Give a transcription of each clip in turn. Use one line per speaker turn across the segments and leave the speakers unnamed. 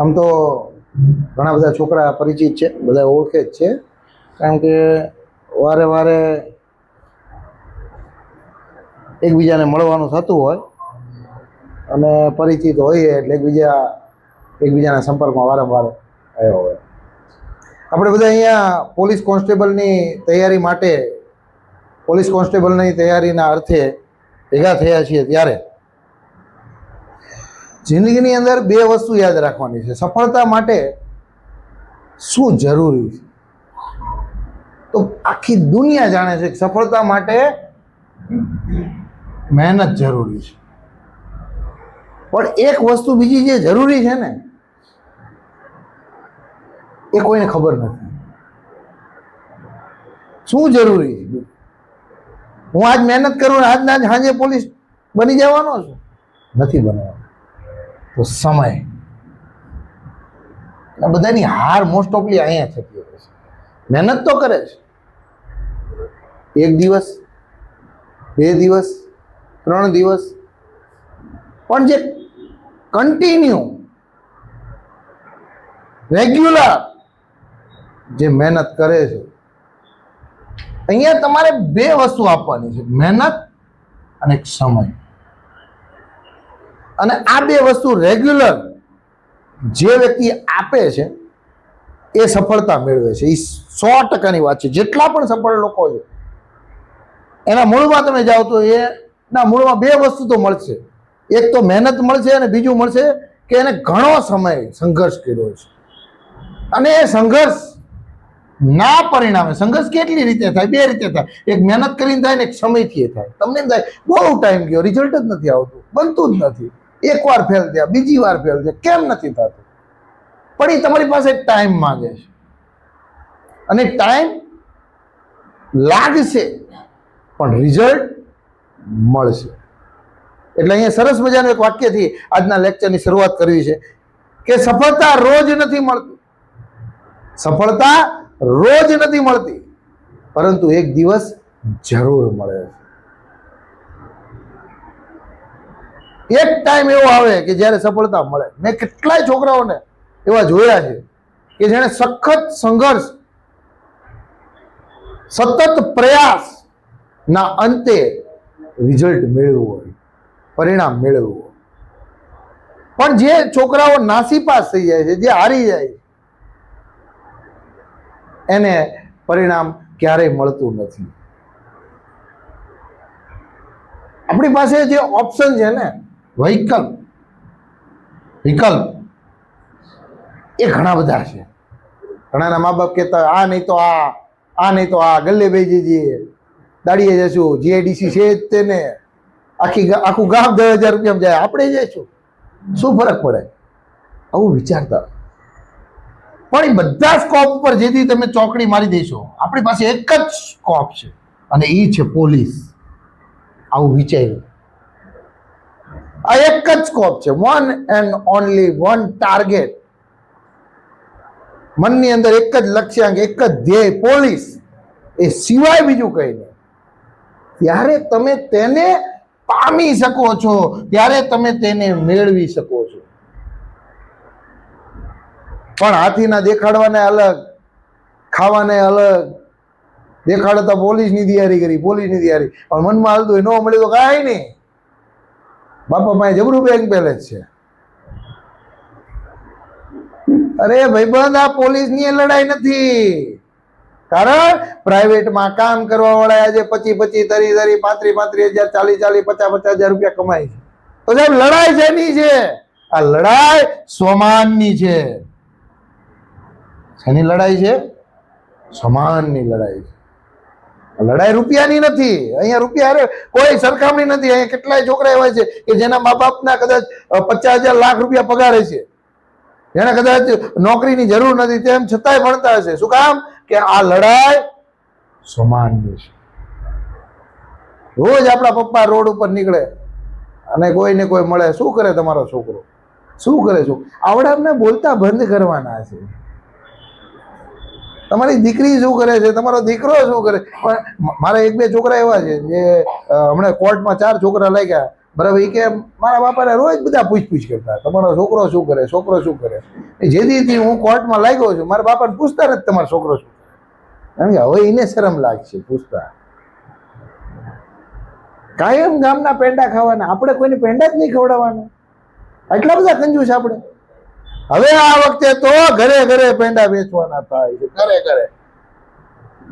આમ તો ઘણા બધા છોકરા પરિચિત છે, બધા ઓળખે જ છે, કારણ કે વારે વારે એકબીજાને મળવાનું થતું હોય અને પરિચિત હોઈએ એટલે એકબીજાના સંપર્કમાં વારંવાર આવ્યો હોય. આપણે બધા અહીંયા પોલીસ કોન્સ્ટેબલની તૈયારી માટે, પોલીસ કોન્સ્ટેબલની તૈયારીના અર્થે ભેગા થયા છીએ ત્યારે જિંદગીની અંદર બે વસ્તુ યાદ રાખવાની છે. સફળતા માટે શું જરૂરી છે? તો આખી દુનિયા જાણે છે કે સફળતા માટે મહેનત જરૂરી છે, પણ એક વસ્તુ બીજી જે જરૂરી છે ને એ કોઈને ખબર નથી. શું જરૂરી છે? હું આજ મહેનત કરું આજના આજ સાંજે પોલીસ બની જવાનો છું? નથી બનવાનો. તો સમય, બધાની હાર મોસ્ટ ઓફલી અહીંયા થતી હોય છે. મહેનત તો કરે છે, 1 દિવસ 2 દિવસ 3 દિવસ, પણ જે કન્ટિન્યુ રેગ્યુલર જે મહેનત કરે છે, અહીંયા તમારે 2 વસ્તુ આપવાની છે, મહેનત અને સમય. અને આ 2 વસ્તુ રેગ્યુલર જે વ્યક્તિ આપે છે એ સફળતા મેળવે છે. એ 100%ની વાત છે. જેટલા પણ સફળ લોકો છે એના મૂળમાં તમે જાઓ તો એના મૂળમાં 2 વસ્તુ તો મળશે. એક તો મહેનત મળશે અને બીજું મળશે કે એને ઘણો સમય સંઘર્ષ કર્યો છે. અને એ સંઘર્ષ ના પરિણામે, સંઘર્ષ કેટલી રીતે થાય? 2 રીતે થાય. એક મહેનત કરીને થાય ને એક સમયથી થાય. તમને એમ થાય બહુ ટાઈમ ગયો, રિઝલ્ટ જ નથી આવતું, બનતું જ નથી, 1 વાર ફેલ થયા, બીજી વાર ફેલ થયા, કેમ નથી થતું? પણ એ તમારી પાસે ટાઈમ માંગે છે અને ટાઈમ લાગશે પણ રિઝલ્ટ મળશે. એટલે અહીંયા સરસ મજાનું એક વાક્યથી આજના લેક્ચરની શરૂઆત કરવી છે કે સફળતા રોજ નથી મળતી. સફળતા રોજ નથી મળતી, પરંતુ એક દિવસ જરૂર મળે છે. એક ટાઈમ એવો આવે કે જ્યારે સફળતા મળે. મેં કેટલાય છોકરાઓને એવા જોયા છે કે જેણે સખત સંઘર્ષ, સતત પ્રયાસ ના અંતે રિઝલ્ટ મેળવ્યું હોય, પરિણામ મેળવ્યું હોય. પણ જે છોકરાઓ નાસીપાસ થઈ જાય છે, જે હારી જાય છે, એને પરિણામ ક્યારેય મળતું નથી. આપણી પાસે જે ઓપ્શન છે ને, વિકલ્પ એ ઘણા બધા છે. ઘણાના મા બાપ કહેતા આ નહીં તો આ નહીં તો આ, ગલ્લે બેસી જઈએ, દાડીએ જશું, જીઆઈડીસી છે જ તેને, આખું ગામ 10,000 રૂપિયામાં જાય, આપણે જઈશું, શું ફરક પડે? આવું વિચારતા. પણ એ બધા સ્કોપ ઉપર જેથી તમે ચોકડી મારી દેશો, આપણી પાસે એક જ સ્કોપ છે અને એ છે પોલીસ. આવું વિચાર્યું. આ એક જ સ્કોપ છે, one and only one target. મનની અંદર એક જ લક્ષ્યાંક, એક જ ધ્યેય, પોલીસ. એ સિવાય બીજું કંઈ નહીં. ત્યારે તમે તેને પામી શકો છો, ત્યારે તમે તેને મેળવી શકો છો. પણ હાથીના દેખાડવાને અલગ, ખાવાને અલગ. દેખાડતા પોલીસની તૈયારી કરી, પોલીસની તૈયારી, પણ મનમાં હાલતું હોય ન મળ્યું તો કાંઈ નહીં, બાપા પાસે જબરું બેંક બેલેન્સ છે. અરે ભાઈબંધ, આ પોલીસની લડાઈ નથી. કારણ પ્રાઇવેટમાં કામ કરવા વાળા આજે 25,000, 30,000, 35,000, 40,000, 50,000 રૂપિયા કમાય છે. તો સાહેબ લડાઈ શેની છે? આ લડાઈ સ્વમાનની છે. શેની લડાઈ છે? સ્વમાનની લડાઈ છે. લડાઈ રૂપિયાની નથી. અહીંયા રૂપિયા કોઈ સરખામણી નથી. અહીંયા કેટલાય છોકરા એવા છે કે જેના મા બાપના કદાચ 50,000, લાખ રૂપિયા પગારે છે, જેને કદાચ નોકરીની જરૂર નથી, તેમ છતાંય ભણતા હશે. શું કામ? કે આ લડાઈ સમાનની છે. રોજ આપણા પપ્પા રોડ ઉપર નીકળે અને કોઈને કોઈ મળે, શું કરે તમારો છોકરો, શું કરે છો? આવડાને બોલતા બંધ કરવાના છે. તમારી દીકરી શું કરે છે, તમારો દીકરો શું કરે? પણ મારા 1-2 છોકરા એવા છે જે હમણાં કોર્ટમાં 4 છોકરા લાગ્યા, બરાબર. એ કે મારા બાપાને રોજ બધા પૂછપૂછ કરતા, તમારો છોકરો શું કરે, છોકરો શું કરે. જેથી હું કોર્ટમાં લાગ્યો છું, મારા બાપાને પૂછતા નથી તમારો છોકરો શું કરે, કારણ કે હવે એને શરમ લાગશે પૂછતા. કાયમ ગામના પેંડા ખાવાના, આપણે કોઈને પેંડા જ નહીં ખવડાવવાના. એટલા બધા કંજૂસ આપણે. હવે આ વખતે તો ઘરે ઘરે પેંડા વેચવાના થાય છે, ઘરે ઘરે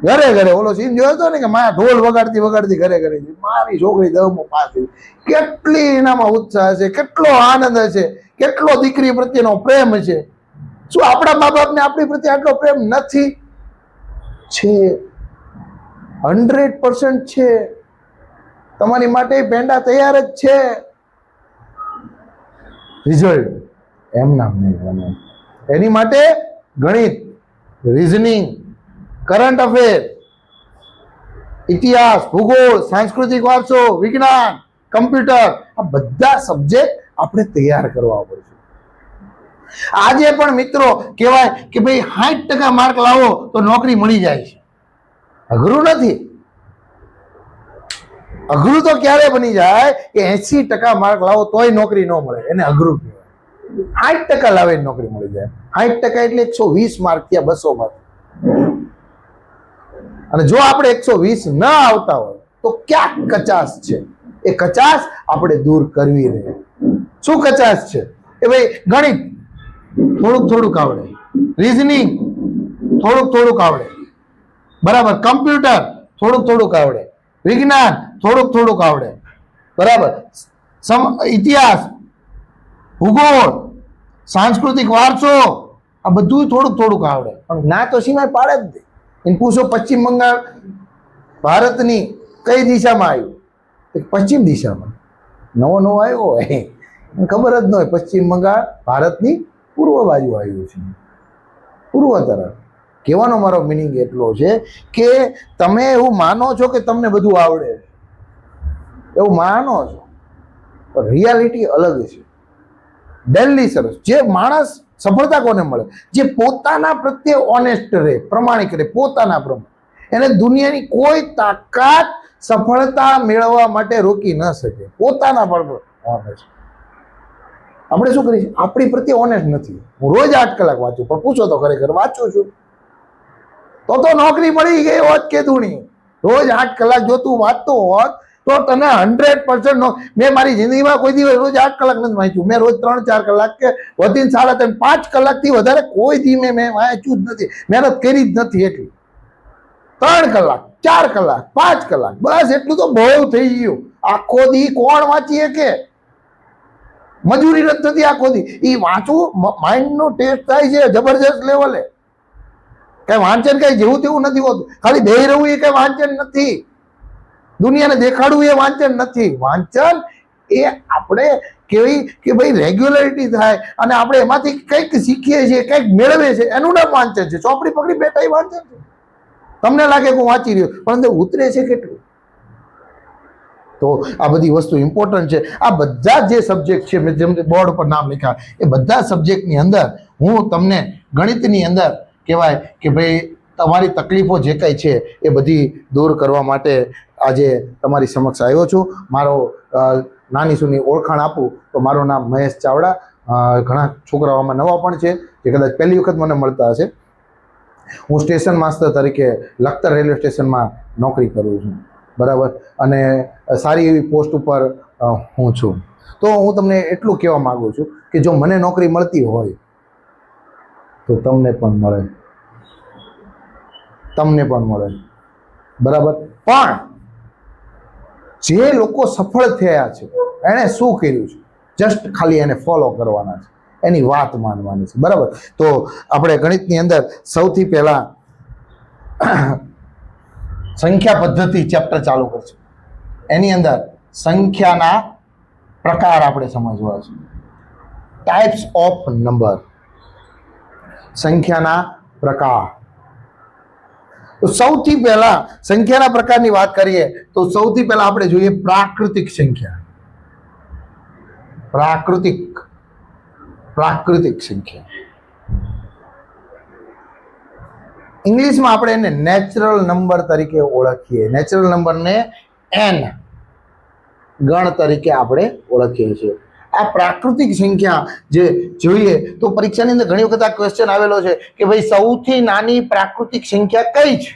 ઘરે ઘરે. ઓલો સીન જોયો હતો ને કે માં ઢોલ વગાડતી વગાડતી ઘરે ઘરે, મારી છોકરી 10મું પાસ થઈ. કેટલી એનામાં ઉત્સાહ છે, કેટલો આનંદ છે, કેટલો દીકરી પ્રત્યેનો પ્રેમ છે. શું આપણા મા બાપને આપણી પ્રત્યે આટલો પ્રેમ નથી? છે, 100% છે. તમારી માટે પેંડા તૈયાર જ છે. રિઝલ્ટ એમ નામ નહીં બને. એની માટે ગણિત, રીઝનિંગ, કરંટ અફેર, ઇતિહાસ, ભૂગોળ, સાંસ્કૃતિક વારસો, વિજ્ઞાન, કમ્પ્યુટર, આ બધા સબ્જેક્ટ આપણે તૈયાર કરવા પડશે. આજે પણ મિત્રો કહેવાય કે ભાઈ 60% માર્ક લાવો તો નોકરી મળી જાય છે. અઘરું નથી. અઘરું તો ક્યારે બની જાય કે 80% માર્ક લાવો તોય નોકરી ન મળે, એને અઘરું કહેવાય. 60% લાવે નોકરી મળી જાય. 60% એટલે 120 માર્ક થયા 200 માર્ક. અને જો આપણે 120 ન આવતા હોય તો ક્યાંક કચાશ છે. એ કચાશ આપણે દૂર કરવી રહે. શું કચાશ છે? એ ભાઈ ગણિત થોડુંક થોડુંક આવડે, રીઝનિંગ થોડુંક થોડુંક આવડે, બરાબર, કમ્પ્યુટર થોડુંક થોડુંક આવડે, વિજ્ઞાન થોડુંક થોડુંક આવડે, બરાબર, ઇતિહાસ, ભૂગોળ, સાંસ્કૃતિક વારસો, આ બધું થોડુંક થોડુંક આવડે. પણ ના તો સીમાય પાડે જ નહીં. એને પૂછો પશ્ચિમ બંગાળ ભારતની કઈ દિશામાં આવ્યું? પશ્ચિમ દિશામાં. નવો આવ્યો હોય, ખબર જ ન હોય. પશ્ચિમ બંગાળ ભારતની પૂર્વ બાજુ આવ્યું છે, પૂર્વ તરફ. કહેવાનો મારો મિનિંગ એટલો છે કે તમે એવું માનો છો કે તમને બધું આવડે, એવું માનો છો, પણ રિયાલિટી અલગ છે. ડેલી સરસ જે માણસ સફળતા કોને મળે? જે પોતાના પ્રત્યે ઓનેસ્ટ રહે, પ્રમાણિક રહે, પોતાના પ્રમાણે. એને દુનિયાની કોઈ તાકાત સફળતા મેળવવા માટે રોકી ન શકે. પોતાના પર ઓનેસ્ટ. આપણે શું કરીએ? આપણી પ્રત્યે ઓનેસ્ટ નથી. હું રોજ 8 કલાક વાંચું, પણ પૂછો તો ખરેખર વાંચું છું? તો નોકરી મળી ગઈ હોત કે ધૂણી. રોજ 8 કલાક જો તું વાંચતો હોત તો તને 100% મેં મારી જિંદગીમાં કોઈ દિવસ રોજ 8 કલાક નથી વાંચ્યું. મેં રોજ 3-4 કલાક કે વધીને 3.5 5 કલાકથી વધારે કોઈ દી મેં વાંચ્યું જ નથી. મહેનત કરી જ નથી. એટલી 3 કલાક, 4 કલાક, 5 કલાક, બસ એટલું તો બહુ થઈ ગયું. આખો દી કોણ વાંચીએ? કે મજૂરી નથી થતી આખો દી. એ વાંચવું માઇન્ડનો ટેસ્ટ થાય છે જબરજસ્ત લેવલે. કઈ વાંચન કઈ જેવું તેવું નથી હોતું. ખાલી બેહી રહેવું એ કઈ વાંચન નથી. દુનિયાને દેખાડવું એ વાંચન નથી. વાંચન એ આપણે કેવી કે ભાઈ રેગ્યુલરિટી થાય અને આપણે એમાંથી કંઈક શીખીએ છીએ, કંઈક મેળવીએ છીએ, એનું નામ વાંચન છે. ચોપડી પકડી બેઠા એ વાંચન છે. તમને લાગે કે હું વાંચી રહ્યો, પણ અંદર ઉતરે છે કેટલું? તો આ બધી વસ્તુ ઇમ્પોર્ટન્ટ છે. આ બધા જે સબ્જેક્ટ છે, મેં જેમ બોર્ડ પર નામ લખ્યા, એ બધા સબ્જેક્ટની અંદર હું તમને ગણિતની અંદર કહેવાય કે ભાઈ તમારી તકલીફો જે કંઈ છે એ બધી દૂર કરવા માટે આજે તમારી સમક્ષ આવ્યો છું. મારો નાની સૂની ઓળખાણ આપું તો મારું નામ મહેશ ચાવડા. ઘણા છોકરાઓમાં નવા પણ છે જે કદાચ પહેલી વખત મને મળતા હશે. હું સ્ટેશન માસ્ટર તરીકે લખતર રેલવે સ્ટેશનમાં નોકરી કરું છું, બરાબર, અને સારી એવી પોસ્ટ ઉપર હું છું. તો હું તમને એટલું કહેવા માગું છું કે જો મને નોકરી મળતી હોય તો તમને પણ મળે, તમને પણ મળે, બરાબર. પણ જે લોકો સફળ થયા છે એણે શું કર્યું છે, જસ્ટ ખાલી એને ફોલો કરવાના છે, એની વાત માનવાની છે, બરાબર. તો આપણે ગણિતની અંદર સૌથી પહેલા સંખ્યા પદ્ધતિ ચેપ્ટર ચાલુ કરશું. એની અંદર સંખ્યાના પ્રકાર આપણે સમજવા છે. ટાઈપ્સ ઓફ નંબર, સંખ્યાના પ્રકાર. તો સૌથી પહેલા સંખ્યાના પ્રકારની વાત કરીએ તો સૌથી પહેલા આપણે જોઈએ પ્રાકૃતિક સંખ્યા. પ્રાકૃતિક સંખ્યા, ઇંગ્લિશમાં આપણે એને નેચરલ નંબર તરીકે ઓળખીએ. નેચરલ નંબરને એન ગણ તરીકે આપણે ઓળખીએ છીએ. આ પ્રાકૃતિક સંખ્યા જે જોઈએ તો પરીક્ષાની અંદર ઘણી વખત આ ક્વેશ્ચન આવેલો છે કે ભાઈ સૌથી નાની પ્રાકૃતિક સંખ્યા કઈ છે?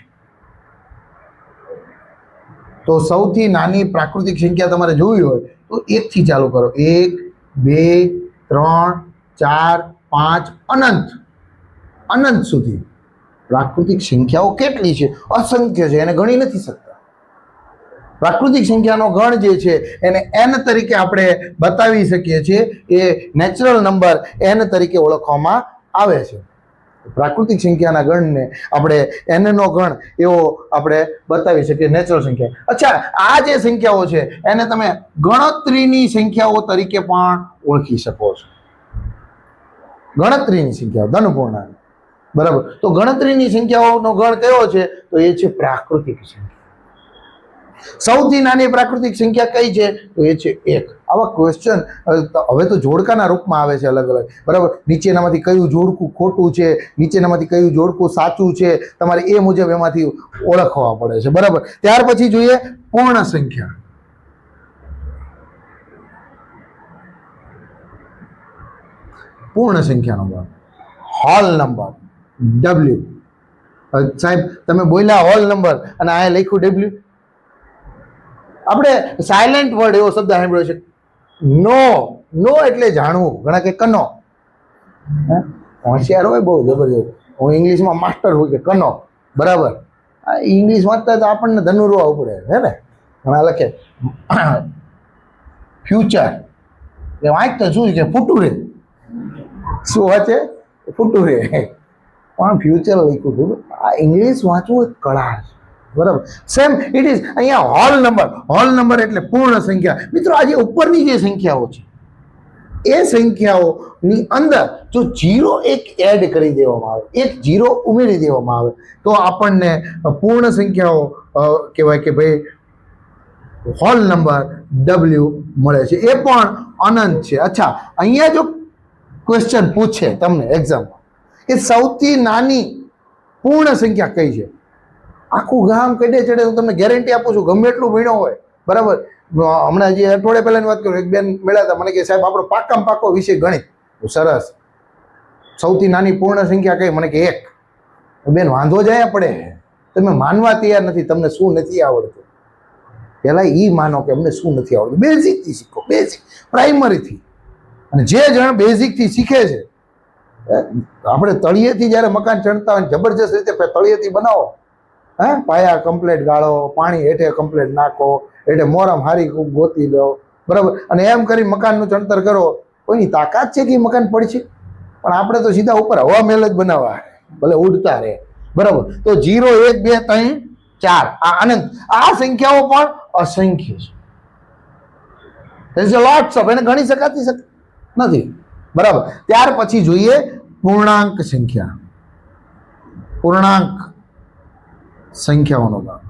તો સૌથી નાની પ્રાકૃતિક સંખ્યા તમારે જોવી હોય તો 1 થી ચાલુ કરો. 1 2 3 4 5 અનંત સુધી પ્રાકૃતિક સંખ્યાઓ કેટલી છે? અસંખ્ય છે, એને ગણી નથી શકતા. પ્રાકૃતિક સંખ્યાનો ગણ જે છે એને n તરીકે આપણે બતાવી શકીએ છીએ. એ નેચરલ નંબર n તરીકે ઓળખવામાં આવે છે. પ્રાકૃતિક સંખ્યાના ગણને આપણે n નો ગણ એવો આપણે બતાવી શકીએ, નેચરલ સંખ્યા. અચ્છા, આ જે સંખ્યાઓ છે એને તમે ગણતરીની સંખ્યાઓ તરીકે પણ ઓળખી શકો છો. ગણતરીની સંખ્યાઓ, ધનપૂર્ણાંક, બરાબર. તો ગણતરીની સંખ્યાઓનો ગણ કયો છે? તો એ છે પ્રાકૃતિક સંખ્યા. સૌથી નાની પ્રાકૃતિક સંખ્યા કઈ છે? તો એ છે 1. આવા ક્વેશ્ચન હવે તો જોડકાના રૂપમાં આવે છે, અલગ અલગ, બરાબર. નીચેનામાંથી કયું જોડકું ખોટું છે, નીચેનામાંથી કયું જોડકું સાચું છે, તમારે એ મુજબ એમાંથી ઓળખવા પડે છે, બરાબર. ત્યાર પછી જોઈએ પૂર્ણ સંખ્યા. પૂર્ણ સંખ્યાનો ગણ, હોલ નંબર, W. સાહેબ તમે બોલ્યા હોલ નંબર અને આ લખ્યું W. આપણે સાયલેન્ટ વર્ડ એવો શબ્દ સાંભળ્યો છે, નો એટલે જાણવું. ઘણા કે કનો, હોશિયાર હોય બહુ જબરજસ્ત, હું ઇંગ્લિશમાં માસ્ટર હોય કે કનો, બરાબર. ઇંગ્લિશ વાંચતા તો આપણને ધનુરવા ઉપડે હે ને. ઘણા લખે ફ્યુચર, એ વાંચતા શું છે? ફૂટું રે. શું વાંચે? ફૂટું રે, પણ ફ્યુચર લખ્યું હતું. આ ઇંગ્લિશ વાંચવું એક કળા છે, બરાબર. સેમ ઇટ ઇઝ અહીંયા હોલ નંબર. હોલ નંબર એટલે પૂર્ણ સંખ્યા. મિત્રો, આજે ઉપરની જે સંખ્યાઓ છે એ સંખ્યાઓની અંદર જો 0 એક એડ કરી દેવામાં આવે, એક 0 ઉમેરી દેવામાં આવે તો આપણને પૂર્ણ સંખ્યાઓ કહેવાય કે ભાઈ હોલ નંબર W મળે છે. એ પણ અનંત છે. અચ્છા, અહીંયા જો ક્વેશ્ચન પૂછે તમને એક્ઝામમાં કે સૌથી નાની પૂર્ણ સંખ્યા કઈ છે, આખું ગામ કડે ચડે, હું તમને ગેરંટી આપું છું, ગમે એટલું ભણ્યો હોય, બરાબર. હમણાં જે અઠવાડિયા પહેલાની વાત કરું, એક બેન મળ્યા હતા, મને કે સાહેબ આપણો પાકામાં પાકો વિષય ગણિત. સરસ, સૌથી નાની પૂર્ણ સંખ્યા કઈ? મને કે 1. બેન વાંધો જાય પડે, તમે માનવા તૈયાર નથી, તમને શું નથી આવડતું. પહેલા એ માનો કે અમને શું નથી આવડતું. બેઝિકથી શીખો, બેઝિક, પ્રાઇમરીથી. અને જે જણ બેઝિકથી શીખે છે, આપણે તળિયેથી જ્યારે મકાન ચણતા હોય જબરજસ્ત રીતે તળિયેથી બનાવો, હા, પાયા કમ્પ્લેટ ગાળો, પાણી હેઠે કમ્પ્લેટ નાખો, એટલે મોરમ હારી ગોતી લો, બરાબર. અને એમ કરી મકાનનું ચણતર કરો, કોઈની તાકાત છે કે મકાન પડશે? પણ આપણે તો સીધા ઉપર હવા મહેલ જ બનાવવા, ભલે ઉડતા રહે, બરાબર. તો 0 1 2 3 4 આ અનંત. આ સંખ્યાઓ પણ અસંખ્ય છે, લોટ્સ ઓફ, એને ગણી શકાતી નથી, બરાબર. ત્યાર પછી જોઈએ પૂર્ણાંક સંખ્યા. પૂર્ણાંક સંખ્યાઓનો ગણ,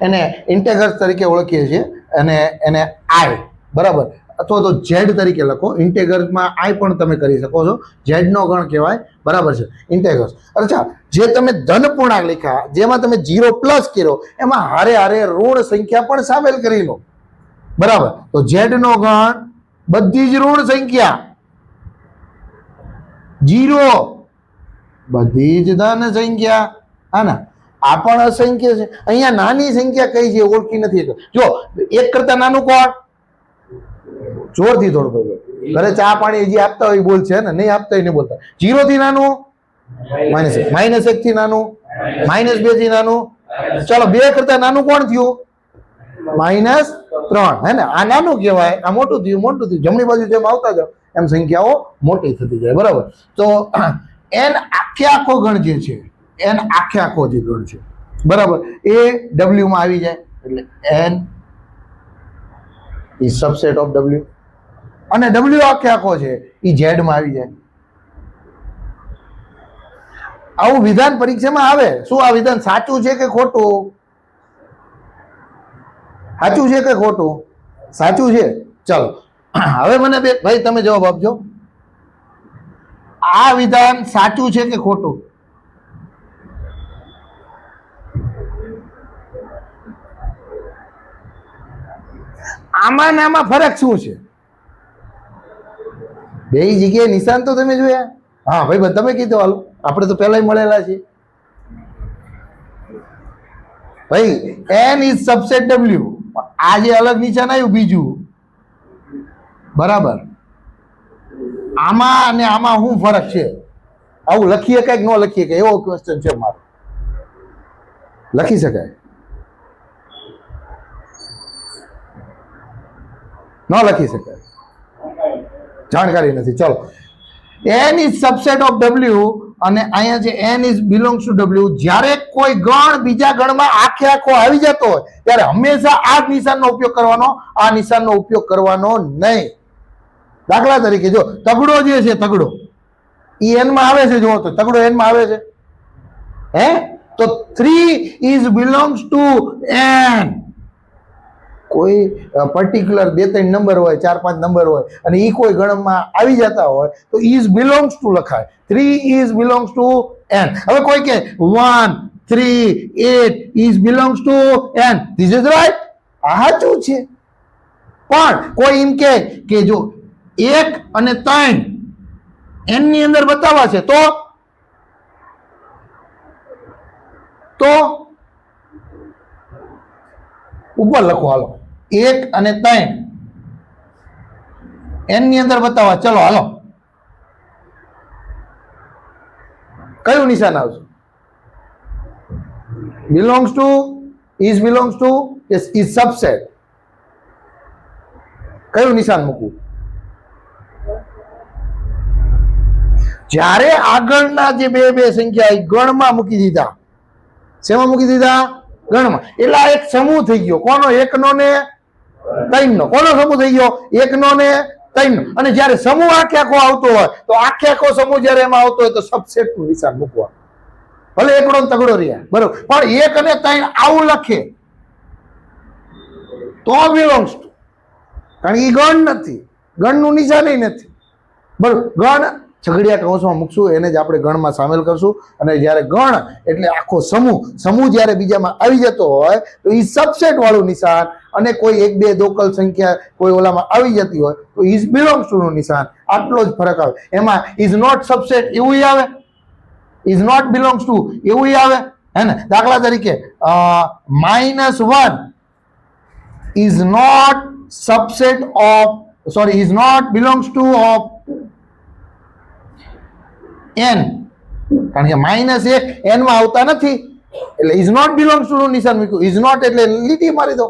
એને ઇન્ટેગર્સ તરીકે ઓળખીએ છીએ, અને એને I, બરાબર, અથવા તો Z તરીકે લખો. ઇન્ટેગર્સમાં I પણ તમે કરી શકો છો, Z નો ગણ કહેવાય, બરાબર છે, ઇન્ટેગર્સ. અચ્છા, જે તમે ધન પૂર્ણાંક લખ્યા, જેમાં તમે 0 પ્લસ કર્યો, એમાં હારે હારે ઋણ સંખ્યા પણ સામેલ કરી લો, બરાબર. તો Z નો ગણ બધી જ ઋણ સંખ્યા, 0 બધી જ ધન સંખ્યા. હા ના, આ પણ અસંખ્ય છે. અહીંયા નાની સંખ્યા કઈ છે ઓળખી નથી. જો 1 કરતા નાનું કોણ? જોરથી થોડું બોલો. ઘરે ચા પાણી જે આપતા હોય બોલ છે ને, નહીં આપતા હોય નહીં બોલતા. 0 થી નાનું -1 થી નાનું -2 થી નાનું. ચાલો 2 કરતા નાનું કોણ થયું? -3, હે ને. આ નાનું કહેવાય, આ મોટું થયું, મોટું થયું. જમણી બાજુ જેમ આવતા જાવ એમ સંખ્યાઓ મોટી થતી જાય, બરાબર. તો n આખે આખો ગણ જે છે, n આખે આખો જે ગણ છે, બરાબર, એ W માં આવી જાય. એટલે n is subset of W. અને W આખે આખો છે એ Z માં આવી જાય. આવું વિધાન પરીક્ષામાં આવે. શું આ વિધાન સાચું છે કે ખોટું? સાચું છે કે ખોટું? સાચું છે. ચાલો, હવે મને ભાઈ તમે જવાબ આપજો. આ વિધાન સાચું છે કે ખોટું? આમાં ને આમાં ફરક શું છે? બે જગ્યાએ નિશાન તો તમે જોયા. હા ભાઈ તમે કીધું હાલો, આપણે તો પહેલા મળેલા છીએ ભાઈ. n is subset w. આ જે અલગ નિશાન આવ્યું બીજું, બરાબર. આમાં અને આમાં શું ફરક છે? આવું લખીએ કે ન લખીએ કે, એવો ક્વેશ્ચન છે મારો. લખી શકાય? ન લખી શકાય, જાણકારી નથી. ચલો, n is subset of w અને અહીંયા જે n is belongs two w. જ્યારે કોઈ ગણ બીજા ગણમાં આખે આખો આવી જતો હોય ત્યારે હંમેશા આ જ નિશાનનો ઉપયોગ કરવાનો, આ નિશાનનો ઉપયોગ કરવાનો નહીં. દાખલા તરીકે જો તગડો જે છે, તગડો એ n માં આવે છે. જો તો તગડો n માં આવે છે, હે? તો 3 ઇઝ બિલોંગ્સ ટુ n. કોઈ પર્ટિક્યુલર 2-3 નંબર હોય, 4-5 નંબર હોય અને એ કોઈ ગણમાં આવી જતા હોય તો ઇઝ બિલોંગ્સ ટુ લખાય. 3 ઇઝ બિલોંગ્સ ટુ n. હવે કોઈ કે 1, 3, 8 is belongs two n. This is right, આ સાચું છે. પણ કોઈ એમ કે જો 1 અને 3 n ની અંદર બતાવવા છે તો ઉપર લખો. હાલો, 1 અને 3 n ની અંદર બતાવવા. ચલો હાલો, કયું નિશાન આવશે? Belongs to, is belongs two, is subset. કયું નિશાન મૂકવું? જ્યારે આગળના જે બે સંખ્યા ગણમાં મૂકી દીધા. શેમાં મૂકી દીધા? ગણમાં. એટલે આ એક સમૂહ થઈ ગયો. કોનો? 1 નો ને 3 નો. કોનો સમૂહ થઈ ગયો? 1 નો ને 3 નો. અને જ્યારે સમૂહ આખે આખો આવતો હોય તો આખે આખો સમૂહ જ્યારે એમાં આવતો હોય તો સબસેટ નું નિશાન મૂકવા. ભલે એકડો ને તગડો રહ્યા, બરોબર, પણ 1 અને 3 આવું લખે તો બિલોંગ્સ ટુ. કારણ કે ગણ નથી, ગણનું નિશાન નથી, બરોબર. ગણ છગડિયા કૌંસમાં મૂકશું, એને જ આપણે ગણમાં સામેલ કરશું. અને જ્યારે ગણ એટલે આખો સમૂહ જ્યારે બીજામાં આવી જતો હોય તો એ સબસેટ વાળું નિશાન, અને કોઈ 1, 2 લોકલ સંખ્યા કોઈ ઓલામાં આવી જતી હોય તો ઇઝ બિલોંગ્સ ટુ નું નિશાન. આટલો જ ફરક આવે. એમાં ઇઝ નોટ સબસેટ એવું આવે, ઇઝ નોટ બિલોંગ્સ ટુ એવું આવે, હે ને? દાખલા તરીકે -1 is not subset of, sorry, is not belongs to of n. કારણ કે -1 n માં આવતા નથી એટલે ઇઝ નોટ બિલોંગ્સ ટુ નું નિશાન મૂક્યું. ઇઝ નોટ એટલે લીટી મારી દો,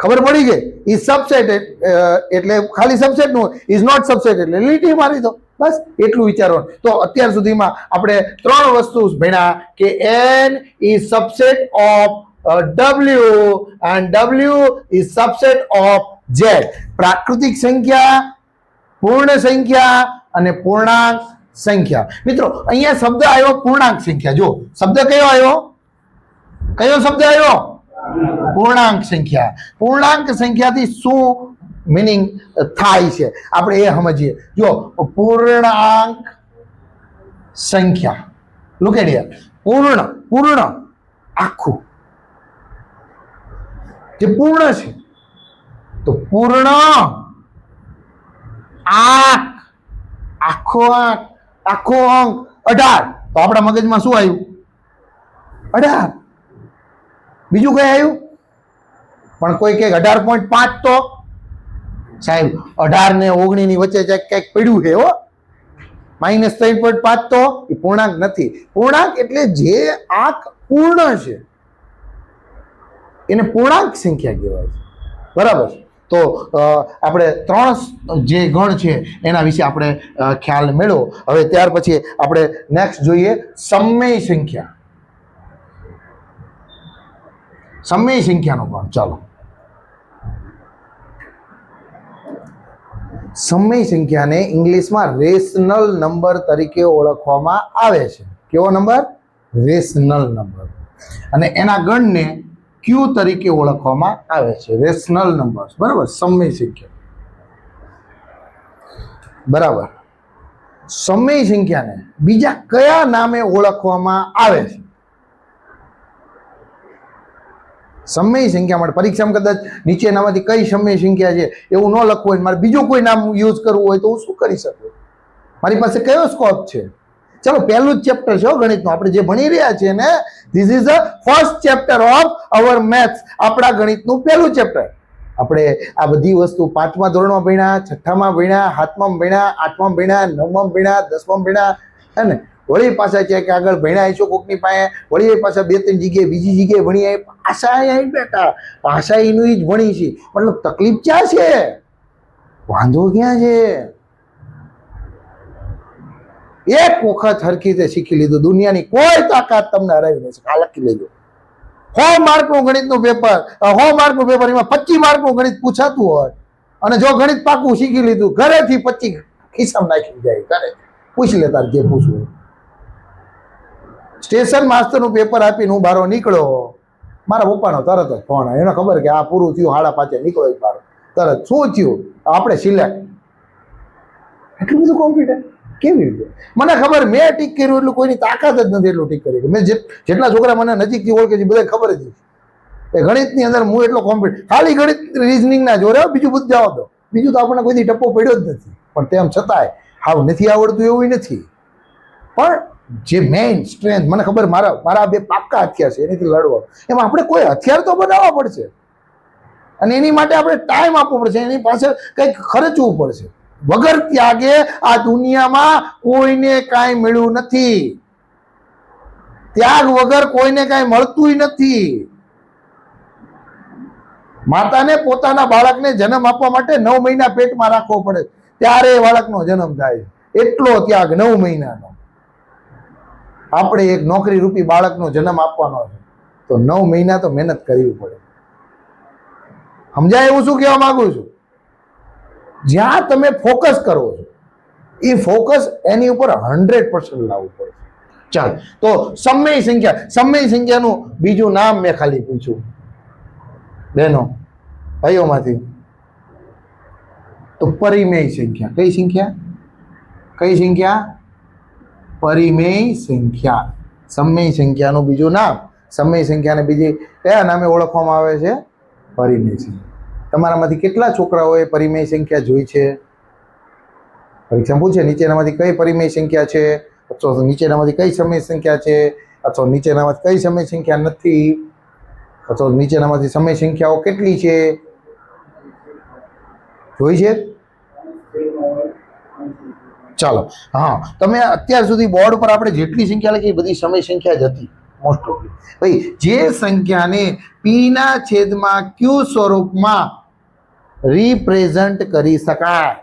ખબર પડી ગઈ. ઇઝ સબસેટ એટલે ખાલી સબસેટ નું, ઇઝ નોટ સબસેટ એટલે લીટી મારી દો. બસ એટલું વિચારવાનું. તો અત્યાર સુધીમાં આપણે 3 વસ્તુ ભણ્યા કે n is subset of w and w is subset of z. પ્રાકૃતિક સંખ્યા, પૂર્ણ સંખ્યા અને પૂર્ણાંક સંખ્યા. મિત્રો અહીંયા શબ્દ આવ્યો પૂર્ણાંક સંખ્યા. જો શબ્દ કયો આવ્યો? કયો શબ્દ આવ્યો? પૂર્ણાંક સંખ્યા. પૂર્ણાંક સંખ્યાથી શું મિનિંગ થાય છે આપણે એ સમજીએ. જો પૂર્ણાંક સંખ્યા, લુક એટ હિયર. પૂર્ણ આખું જે પૂર્ણ છે, તો પૂર્ણ આંક, આખો આંક, આખો અંક 18. તો આપણા મગજમાં શું આવ્યું? 18. બીજું કઈ આવ્યું? પણ કોઈ કે 18.5 તો સાહેબ 18 ને 19 ની વચ્ચે કંઈક પડ્યું છે હો. -3.5 તો એ પૂર્ણાંક નથી. પૂર્ણાંક એટલે જે આંક પૂર્ણ છે એને પૂર્ણાંક સંખ્યા કહેવાય છે, બરાબર. તો આપણે 3 જે ગણ છે એના વિશે આપણે ખ્યાલ મેળવો. હવે ત્યાર પછી આપણે નેક્સ્ટ જોઈએ સમય સંખ્યા. સમય સંખ્યાનો ગણ. ચાલો, સમય સંખ્યાને ઇંગ્લિશમાં રેશનલ નંબર તરીકે ઓળખવામાં આવે છે. કેવો નંબર? Rational number. અને એના ગણને ક્યુ તરીકે ઓળખવામાં આવે છે. રેશનલ નંબર, બરાબર. સમય સંખ્યા, બરાબર. સમય સંખ્યાને બીજા કયા નામે ઓળખવામાં આવે છે? સમય સંખ્યા માટે પરીક્ષામાં કદાચ નીચેનામાંથી કઈ સમય સંખ્યા છે એવું ન લખવું હોય, મારે બીજું કોઈ નામ યુઝ કરવું હોય તો હું શું કરી શકું? મારી પાસે કયો સ્કોપ છે? ચલો, પહેલું જ ચેપ્ટર છે ગણિતનું, આપણે જે ભણી રહ્યા છીએ ને, this is the first chapter of our maths. આપણા ગણિતનું પહેલું ચેપ્ટર. આપણે આ બધી વસ્તુ 5મા ધોરણમાં ભણ્યા, 6મા ભણ્યા, 7મા ભણ્યા, 8મા ભણ્યા, 9મા ભણ્યા, 10મા ભણ્યા, હે ને? વળી પાછા છે કે આગળ ભણ્યા છો કોકની પાસે, વળી પાછા 2-3 જગ્યાએ બીજી જગ્યાએ ભણી આવી. ભાષા અહીં બેટા, ભાષા એનું જ ભણી છે, મતલબ તકલીફ ક્યાં છે? વાંધો ક્યાં છે? એક વખત હરખી રીતે શીખી લીધું, દુનિયાની કોઈ તાકાત તમને હરાવી નહીં શકે. આ લખી લેજો. 100 માર્કનું ગણિતનું પેપર, 100 માર્કનું પેપર, એમાં 25 માર્કનું ગણિત પૂછાતું હોય, અને જો ગણિત પાકું શીખી લીધું, ઘરેથી 25 ખિસ્સામાં નાખી જાય. ઘરે પૂછી લે તારે જે પૂછવું. સ્ટેશન માસ્ટરનું પેપર આપીને હું બહાર નીકળ્યો, મારા પપ્પાનો તરત જ ફોન આવ્યો. એને ખબર કે આ પૂરું થયું, 5:30 નીકળ્યો બહાર. તરત શું થયું? આપણે સિલેક્ટ. એટલું બધું કોન્ફિડન્ટ કેવી રીતે? મને ખબર, મેં ટીક કર્યું એટલું કોઈની તાકાત જ નથી એટલું ટીક કરી. મેં જેટલા છોકરા મને નજીકથી ઓળખે છે બધાને ખબર જ છે એ ગણિતની અંદર હું એટલો કોન્ફિડન્ટ. ખાલી ગણિત રિઝનિંગના જોરે, બીજું બધું જવા દો, બીજું તો આપણને કોઈ ટપ્પો પડ્યો જ નથી. પણ તેમ છતાંય હાવ નથી આવડતું એવું નથી. પણ જે મેઇન સ્ટ્રેન્થ મને ખબર, મારા 2 પાક્કા હથિયાર છે, એનાથી લડવાનું. એમાં આપણે કોઈ હથિયાર તો બનાવવા પડશે, અને એની માટે આપણે ટાઈમ આપવો પડશે, એની પાસે કંઈક ખર્ચવું પડશે. વગર ત્યાગે આ દુનિયામાં કોઈને કાંઈ મળ્યું નથી. ત્યાગ વગર કોઈને કાંઈ મળતું નથી. માતાને પોતાના બાળકને જન્મ આપવા માટે 9 મહિના પેટમાં રાખવો પડે, ત્યારે બાળકનો જન્મ થાય. એટલો ત્યાગ 9 મહિનાનો. આપણે એક નોકરી રૂપી બાળકનો જન્મ આપવાનો છે તો 9 મહિના તો મહેનત કરવી પડે. સમજાય એવું શું કહેવા માંગુ છું? જ્યાં તમે ફોકસ કરો છો એ ફોકસ એની ઉપર 100% લાવવું પડે. ચાલ, તો સમય સંખ્યાનું બીજું નામ મેં ખાલી પૂછ્યું બહેનો ભાઈઓમાંથી, તો પરિમેય સંખ્યા. કઈ સંખ્યા? કઈ સંખ્યા? પરિમેય સંખ્યા. સમય સંખ્યાનું બીજું નામ. સમય સંખ્યાને બીજી કયા નામે ઓળખવામાં આવે છે? પરિમેય સંખ્યા. તમારામાંથી કેટલા છોકરાઓએ પરિમેય સંખ્યા જોઈ છે? પરીક્ષા પૂછે નીચેનામાંથી કઈ પરિમેય સંખ્યા છે, અથવા નીચેનામાંથી કઈ સમય સંખ્યા છે, અથવા નીચેનામાંથી કઈ સમય સંખ્યા નથી, અથવા નીચેનામાંથી સમય સંખ્યાઓ કેટલી છે? જોઈ છે? ચાલો, હા, તમે અત્યાર સુધી બોર્ડ પર આપણે જેટલી સંખ્યા લખી બધી સમય સંખ્યા જ હતી મોસ્ટ ઓફલી. ભાઈ, જે સંખ્યાને p/q સ્વરૂપમાં રિપ્રેઝન્ટ કરી શકાય,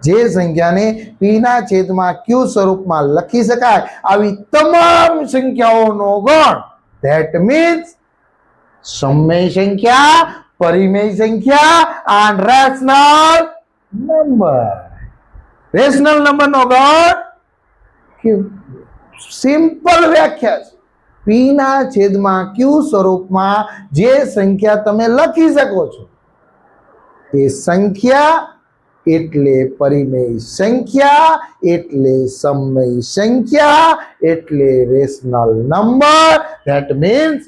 જે સંખ્યાને p/q સ્વરૂપમાં લખી શકાય, આવી તમામ સંખ્યાઓનો ગણ, ધેટ મીન્સ સમય સંખ્યા, પરિમેય સંખ્યા and રેશનલ નંબર. રેશનલ નંબરનો ગણ સિમ્પલ વ્યાખ્યા છે, p/q સ્વરૂપમાં જે સંખ્યા તમે લખી શકો છો તે સંખ્યા એટલે પરિમેય સંખ્યા, એટલે સમય સંખ્યા, એટલે રેશનલ નંબર. ધેટ મીન્સ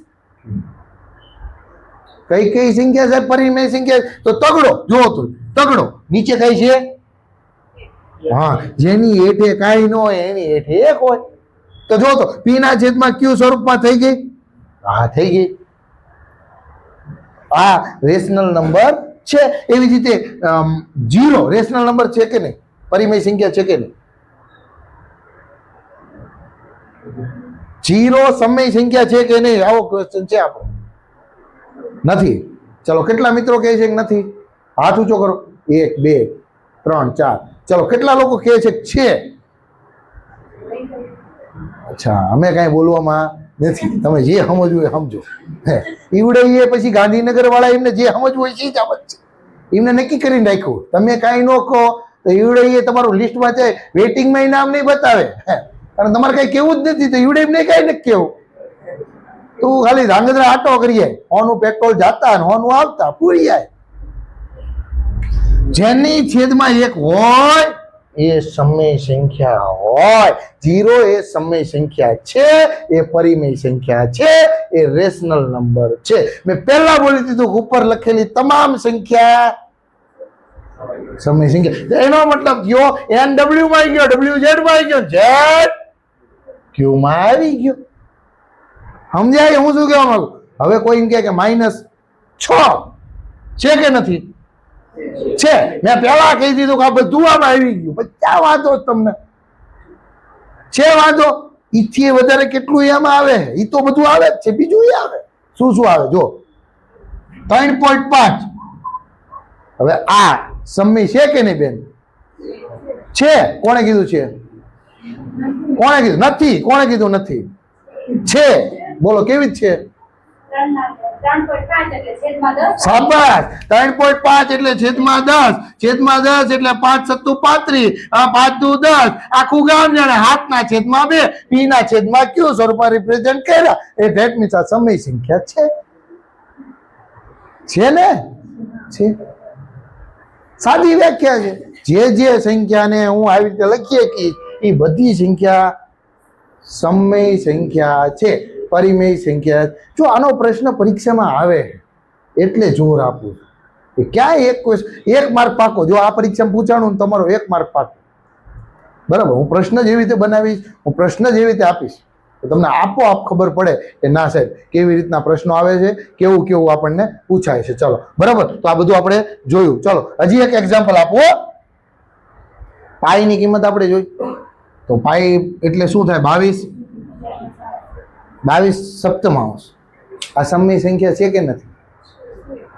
કઈ સંખ્યા છે પરિમેય સંખ્યા? તો તગડો, જો તો તગડો નીચે કઈ છે? હા, જેની હેઠે કાંઈ ન હોય એની હેઠે 1 હોય. તો જો તો p/q સ્વરૂપમાં થઈ ગઈ. હા, થઈ ગઈ. આ રેશનલ નંબર છે. એવી જ રીતે 0 રેશનલ નંબર છે કે નહીં? પરિમેય સંખ્યા છે કે નહીં? 0 સમય સંખ્યા છે કે નહીં? આવો ક્વેશ્ચન છે આપણો. નથી. ચલો, કેટલા મિત્રો કહે છે કે નથી? હાથ ઊંચો કરો. 1 2 3 4. ચલો, કેટલા લોકો કહે છે છે? અચ્છા, અમે કાંઈ બોલવામાં નથી. તમે જે સમજવું એ સમજો. ઈવડે એ પછી ગાંધીનગર વાળા એમને જે સમજવું હોય છે જ સમજ છે. એમને નક્કી કરીને રાખ્યું. તમે કાંઈ ન કહો તો ઈવડે એ તમારું લિસ્ટમાં છે, વેટિંગમાં નામ નહીં બતાવે. કારણ તમારે કાંઈ કેવું જ નથી તો ઈવડે એમને કાંઈ નથી કેવું. તું ખાલી ધાંગધ્રા આટો કરીએ, હોનું પેટ્રોલ જાતા ને હોનું આવતા પૂરી જાય. જેની છેદમાં 1 હોય એ સમય સંખ્યા હોય. 0 એ સમય સંખ્યા છે, એ પરિમેય સંખ્યા છે, એ રેશનલ નંબર છે. મેં પહેલા બોલી દીધું ઉપર લખેલી તમામ સંખ્યા સમય સંખ્યા. એનો મતલબ થયો NW માં આવી ગયો, WZ માં આવી ગયો, ZQ માં આવી ગયો. સમજાય હું શું કહેવા માંગુ? હવે કોઈ એમ કે -6 છે કે નથી? છે. મેં પહેલા કહી દીધું કે આ બધું આમાં આવી ગયું. પછી ક્યાં વાંધો તમને છે? વાંધો ઈથી વધારે કેટલું એમાં આવે? ઈ તો બધું આવે જ છે. બીજું એ આવે. શું શું આવે જો 3.5. હવે આ સમય છે કે નહીં બેન? છે. કોણે કીધું છે? કોણે કીધું નથી? કોણે કીધું નથી? છે. બોલો કેવી છે? શાબાશ. 3.5 એટલે છેદમાં 10, છેદમાં 10 એટલે 5 સત્તુ 35, 5 દુ 10. આખું ગામ જાણે હાથના છેદમાં 2, પી ના છેદમાં ક્યુ સ્વરૂપમાં રિપ્રેઝન્ટ કર્યા. એ ધેટ મીન્સ આ સમય સંખ્યા છે ને? છે. સાદી વ્યાખ્યા છે. જે સંખ્યાને હું આવી રીતે લખીએ કે એ બધી સંખ્યા સમય સંખ્યા છે, પરિમેય સંખ્યા. જો આનો પ્રશ્ન પરીક્ષામાં આવે એટલે જોર આપું કે ક્યાંય એક માર્ક પાકો. જો આ પરીક્ષામાં પૂછાણું ને તમારો 1 માર્ક પાકો. બરાબર. હું પ્રશ્ન જેવી રીતે બનાવીશ, હું પ્રશ્ન જેવી રીતે આપીશ તો તમને આપોઆપ ખબર પડે કે ના સાહેબ કેવી રીતના પ્રશ્નો આવે છે, કેવું કેવું આપણને પૂછાય છે. ચલો બરાબર. તો આ બધું આપણે જોયું. ચલો હજી એક એક્ઝામ્પલ આપો. પાઈની કિંમત આપણે જોઈ. તો પાઈ એટલે શું થાય? 22 સપ્તમાંશ. આ સમય સંખ્યા છે કે નથી?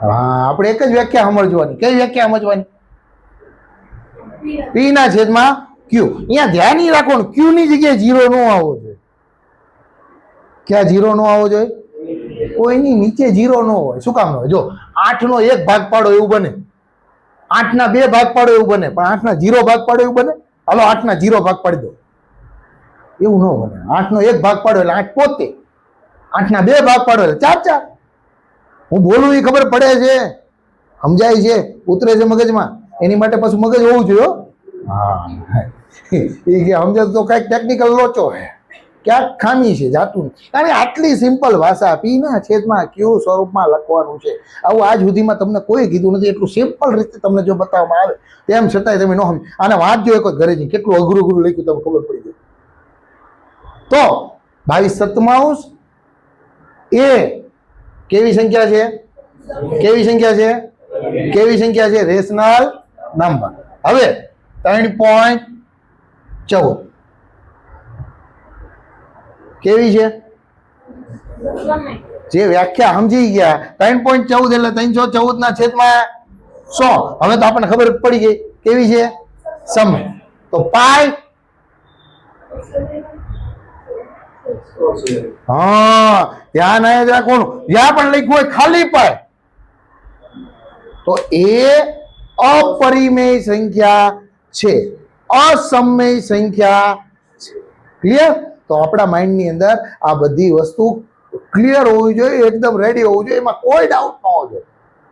હા, આપણે એક જ વ્યાખ્યા સમજવાની. કઈ વ્યાખ્યા સમજવાની? પી ના છેદમાં ક્યુ. અહીંયા ધ્યાન રાખો ને, ક્યુ ની જગ્યાએ 0 નો આવવો જોઈએ. ક્યાં 0 નો આવવો જોઈએ? કોઈની નીચે 0 નો હોય. શું કામ ન હોય? જો 8 નો 1 ભાગ પાડો એવું બને, 8 ના 2 ભાગ પાડો એવું બને, પણ 8 ના 0 ભાગ પાડો એવું બને? હાલો 8 ના 0 ભાગ પાડી દો. એવું ન બને. 8 નો 1 ભાગ પાડો એટલે 8 પોતે, 8 ના 2 ભાગ પાડો એટલે 4 4. હું બોલું એ ખબર પડે છે, સમજાય છે, ઉતરે છે મગજમાં. એની માટે પાછું મગજ હોવું જોઈએ. હા, એ કે સમજાય તો કઈક ટેકનિકલ લોચો છે, ક્યાંક ખામી છે જાતું. કારણ કે આટલી સિમ્પલ ભાષા પી ના છેદમાં ક્યુ સ્વરૂપમાં લખવાનું છે. આવું આજ સુધીમાં તમને કોઈ કીધું નથી. એટલું સિમ્પલ રીતે તમને જો બતાવવામાં આવે તેમ છતાંય તમે ન સમજ. આને વાંચજો એક ઘરે જઈને, કેટલું અઘરું અઘરું લખ્યું તમને ખબર પડી જાય. તો 22 સપ્તમાંશ એ કેવી સંખ્યા છે? કેવી સંખ્યા છે? કેવી સંખ્યા છે? Rational number. હવે 3.14 કેવી છે? જે વ્યાખ્યા સમજી ગયા. 3.14 એટલે 314 ના છેદમાં 100. હવે તો આપણને ખબર પડી ગઈ કેવી છે? સમય. તો પાઈ, હા ધ્યાન આવે રાખવાનું. જ્યાં પણ લખ્યું હોય ખાલી પાય તો એ અપરિમેય સંખ્યા છે, અસમય સંખ્યા છે. ક્લિયર? તો આપણા માઇન્ડની અંદર આ બધી વસ્તુ ક્લિયર હોવી જોઈએ, એકદમ રેડી હોવું જોઈએ, એમાં કોઈ ડાઉટ ન હોવો જોઈએ.